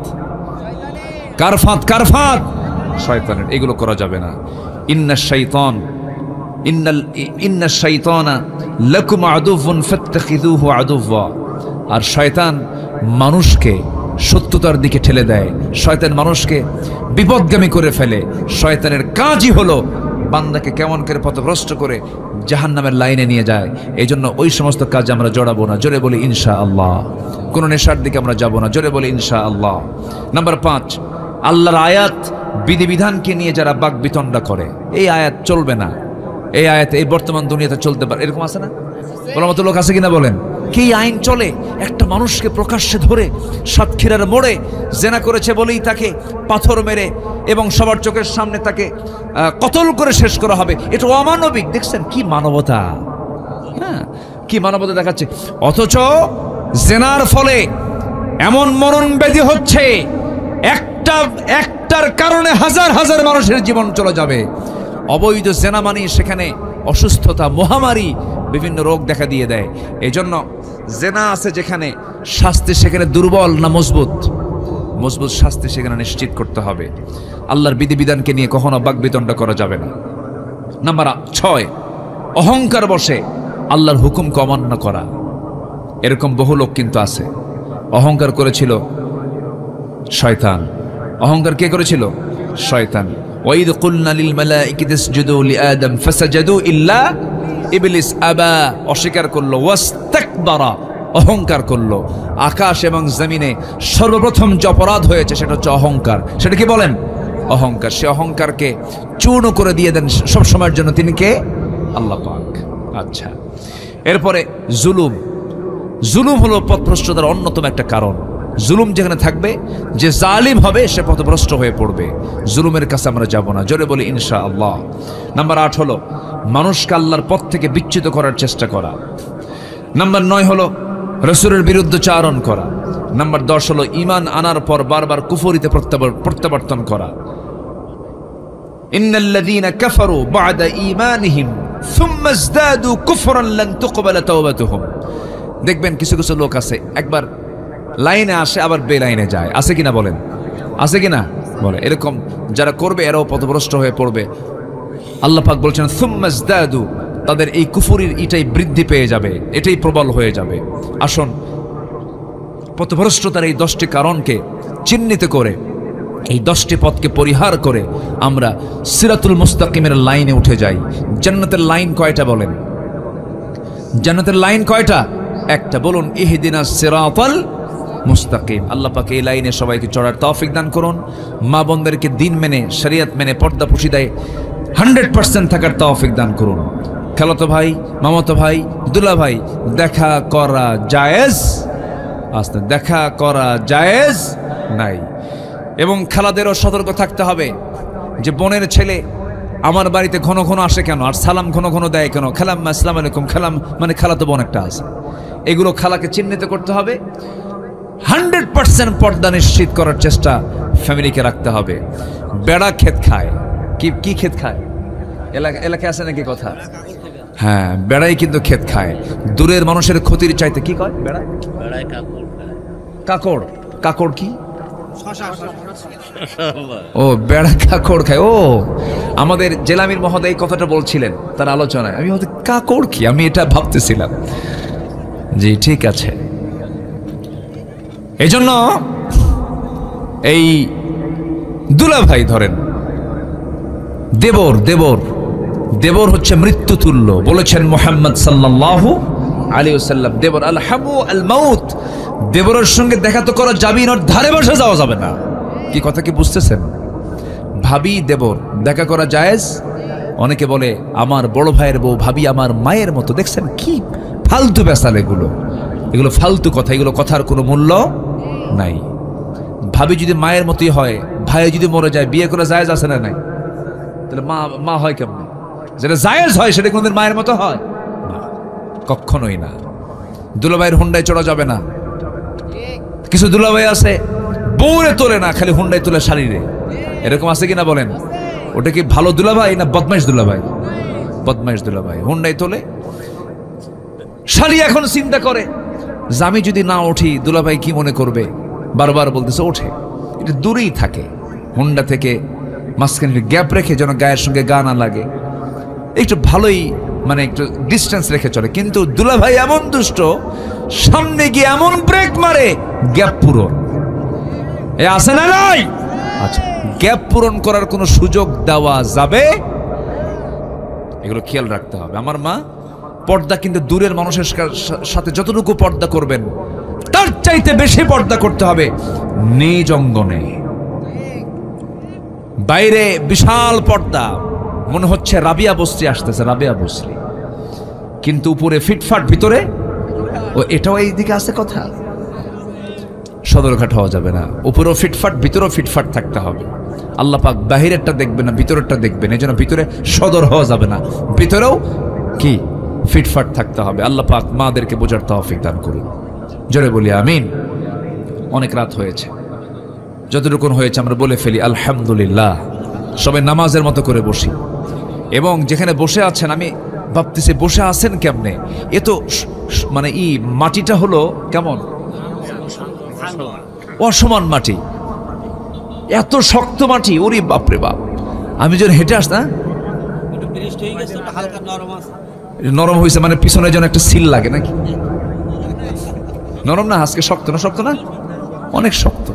S1: কার ফাঁদ? কার ফাঁদ? শয়তানের। এগুলো করা যাবে না। ইন্না শাইতানা লাকুম আদুউন ফাত্তাখিযুহু আদুওয়া। আর শয়তান মানুষকে সত্যতার দিকে ঠেলে দেয়, শয়তান মানুষকে বিপদগামী করে ফেলে। শয়তানের কাজই হলো বান্দাকে কেমন করে পথভ্রষ্ট করে জাহান্নামের লাইনে নিয়ে যায়। এই জন্য ওই সমস্ত কাজে আমরা জড়াবো না। জোরে বলি ইনশাআল্লাহ। কোনো নেশার দিকে আমরা যাব না। জোরে বলি ইনশাআল্লাহ। নাম্বার 5, আল্লাহর আয়াত বিধিবিধানকে নিয়ে যারা বাকবিতণ্ডা করে, এই আয়াত চলবে না। এই আয়াত এই বর্তমান দুনিয়াতে চলতে পারে, এরকম আছে না? বলার মতো লোক আছে কিনা বলেন? কি আইন চলে? একটা মানুষকে প্রকাশ্যে ধরে সাতক্ষীরার মোড়ে জেনা করেছে বলেই তাকে পাথর মেরে এবং সবার চোখের সামনে তাকে কতল করে শেষ করা হবে। এটা অমানবিক। দেখছেন কি মানবতা? হ্যাঁ, কি মানবতা দেখাচ্ছে। অথচ জেনার ফলে এমন মরণ ব্যাধি হচ্ছে, একটার কারণে হাজার হাজার মানুষের জীবন চলে যাবে। অবৈধ জেনা মানে সেখানে অসুস্থতা, মহামারী, বিভিন্ন রোগ দেখা দিয়ে দেয়। এই জন্য জেনা আছে যেখানে, শাস্তি সেখানে দুর্বল না মজবুত? মজবুত শাস্তি সেখানে নিশ্চিত করতে হবে। আল্লাহর বিধিবিধানকে নিয়ে কখনো বাকবিতণ্ডা করা যাবে না। নাম্বার 6, অহংকার বসে আল্লাহর হুকুমকে অমান্য করা। এরকম বহু লোক কিন্তু আছে। অহংকার করেছিল শয়তান। অহংকার কে করেছিল? শয়তান। ওয়াইদ কুলনা লিল মালাইকাতি ইসজুদু লিআদম ফাসাজাদু ইল্লা ইবলিস আবা। অস্বীকার করলো। ওয়াস্তাকবারা, অহংকার করলো। আকাশ এবং জমিনে সর্বপ্রথম যে অপরাধ হয়েছে সেটা হচ্ছে অহংকার। সেটা কি বলেন? অহংকার। সে অহংকারকে চূর্ণ করে দিয়ে দেন সব সময়ের জন্য। তিনি কে? আল্লাহ পাক। আচ্ছা, এরপরে জুলুম। জুলুম হলো পথভ্রষ্টতার অন্যতম একটা কারণ। জুলুম যেখানে থাকবে, যে জালিম হবে সে পথভ্রষ্ট হয়ে পড়বে। জুলুমের কাছে আমরা যাব না। জোরে বলি ইনশাআল্লাহ। নাম্বার 8 হলো মানুষকে আল্লাহর পথ থেকে বিচ্যুত করার চেষ্টা করা। নাম্বার 9 হলো রাসূলের বিরুদ্ধচারণ করা। নাম্বার 10 হলো ঈমান আনার পর বারবার কুফরিতে প্রত্যাবর্তন করা। ইন্নাল্লাযীনা কাফারু বা'দা ঈমানিহিম সুম্মা ইজদাদু কুফরান লান তুকবালা তাওবাতুহুম। দেখবেন কিছু কিছু লোক আছে, একবার লাইনে আসে আবার বেলাইনে যায়, আছে কিনা বলেন? আছে কিনা বলে? এরকম যারা করবে এরাও পথভ্রষ্ট হয়ে পড়বে। আল্লাহ পাক বলছেন সুম্মা ইজদাদু, তাদের এই কুফরির এটাই বৃদ্ধি পেয়ে যাবে, এটাই প্রবল হয়ে যাবে। আসুন পথভ্রষ্টতার এই 10টি কারণকে চিহ্নিত করে, এই 10টি পথকে পরিহার করে আমরা সিরাতুল মুস্তাকিমের লাইনে উঠে যাই। জান্নাতের লাইন কয়টা বলেন? জান্নাতের লাইন কয়টা? একটা। বলুন ইহদিনাস সিরাতাল মুস্তাকিম। আল্লাহ পাক এই লাইনে সবাইকে চড়ার তৌফিক দান করুন। মা বোনদেরকে দিন মেনে, শরীয়ত মেনে, পর্দা পুশিদায় 100% থাকার তৌফিক দান করুন। খালাতো ভাই, মামাতো ভাই, দুলা ভাই, দেখা করা জায়েজ, আস্তে দেখা করা জায়েজ নাই। এবং খালাদেরও সতর্ক থাকতে হবে যে বোনের ছেলে আমার বাড়িতে ঘন ঘন আসে কেন, আর সালাম ঘন ঘন দেয় কেন, খালাম আসসালামু আলাইকুম, খালাম মানে খালাতো বোন একটা আছে। এগুলো খালাকে চিহ্নিত করতে হবে। 100% পর্দা নিশ্চিত করার চেষ্টা ফ্যামিলিকে রাখতে হবে। বেড়া ক্ষেত খায়, কি ক্ষেত খায়? এলাকায় আছে নাকি কথা? হ্যাঁ, বেড়াই কিন্তু ক্ষেত খায়। দূরের মানুষের ক্ষতির চাইতে কি কয়? বেড়ায় কাকড়। কাকড় কি? ও, বেড়া কাকড় খায়। ও, আমাদের জেলামির মহোদয় কথাটা বলছিলেন তার আলোচনায়। আমি হয়তো কাকড় কি, আমি এটা ভাবতেছিলাম। জি ঠিক আছে। এই জন্য এই দুলা ভাই ধরেন, দেবর হচ্ছে মৃত্যু তুল্য। বলেছেন মুহাম্মদ সাল্লাল্লাহু আলাইহি ওয়াসাল্লাম, দেবর আল হামু আল মাউত। দেবরের সঙ্গে দেখা তো করা যাবে না, ধারে বসে যাওয়া যাবে না। কি কথা কি বুঝতেছেন? ভাবি দেবর দেখা করা জায়েজ। অনেকে বলে আমার বড় ভাইয়ের বউ ভাবি আমার মায়ের মতো। দেখছেন কি ফালতু বেসাল এগুলো ফালতু কথা, এগুলো কথার কোনো মূল্য নাই। ভাবি যদি মায়ের মতোই হয়, ভাই যদি মরে যায়, বিয়ে করে জায়েজ আছে না নাই? তাহলে মা হয় কেমন? যেটা জায়েজ হয় সেটা কোনদিন মায়ের মতো হয় না, কখনোই না। দুলাভাইয়ের হুন্ডায় চড়া যাবে না। কিছু দুলাভাই আছে বউরে তোলে না, খালি হুন্ডায় তোলে শাড়িরে। এরকম আছে কিনা বলেন? ওটা কি ভালো দুলাভাই না বদমাইশ দুলাভাই? বদমাইশ দুলাভাই হুন্ডায় তোলে শাড়ি। এখন চিন্তা করে যে আমি যদি না উঠি দুলাভাই কি মনে করবে, বারবার বলতেছে ওঠে। এটা দূরেই থাকে, হুন্ডা থেকে মাঝখানে গ্যাপ রেখে যেন গায়ের সঙ্গে গা না লাগে, একটু ভালোই মানে একটু ডিস্টেন্স রেখে চলে। কিন্তু দুলাভাই এমন দুষ্ট, সামনে গিয়ে এমন ব্রেক মারে গ্যাপ পূরণ। এ আছে না নাই? আচ্ছা, গ্যাপ পূরণ করার কোনো সুযোগ দেওয়া যাবে? এগুলো খেয়াল রাখতে হবে। আমার মা পর্দা কিন্তু দূরের মানুষের সাথে যতটুকু পর্দা করবেন তার চাইতে বেশি পর্দা করতে হবে নিজ অঙ্গনে। বাইরে বিশাল পর্দা, মনে হচ্ছে রাবিয়া বস্ত্রী আসতেছে, রাবিয়া বস্ত্রী, কিন্তু উপরে ফিটফাট, ভিতরে ও এটাও এইদিকে আছে। কথা সদরঘাট হওয়া যাবে না। উপরেও ফিটফাট, ভিতরেও ফিটফাট থাকতে হবে। আল্লাহ পাক বাহিরেরটা দেখবেন না, ভিতরেরটা দেখবেন। এই জন্য ভিতরে সদর হওয়া যাবে না, ভিতরেও কি ফিটফাট থাকতে হবে। আল্লাহ পাক মাদেরকে বোঝার তৌফিক দান করুন। জোরে বলি আমিন। অনেক রাত হয়েছে, যতটুকুন হয়েছে আমরা বলে ফেলি আলহামদুলিল্লাহ। সবাই নামাজের মতো করে বসি। এবং যেখানে বসে আছেন, আমি ভাবতেছি বসে আছেন কেমনে? এ তো মানে মাটিটা হলো কেমন অসমান মাটি, এত শক্ত মাটি। ওরে বাপরে বাপ, আমি যখন হেঁটে আসতাম নরম হয়েছে, মানে পিছনে যেন একটা সিল লাগে নাকি? নরম না, আজকে শক্ত না? শক্ত না, অনেক শক্ত।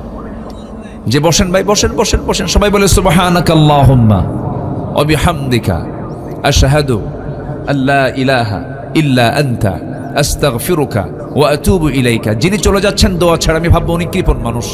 S1: যে বসেন ভাই, বসেন বসেন বসেন। সবাই বলে সুবহানাকাল্লাহুম্মা ওয়া বিহামদিকা আশহাদু আল্লা ইলাহা ইল্লা আনতা আস্তাগফিরুকা ওয়া আতুবু ইলাইকা। যিনি চলে যাচ্ছেন দোয়া ছাড়া, আমি ভাববো উনি কৃপণ মানুষ।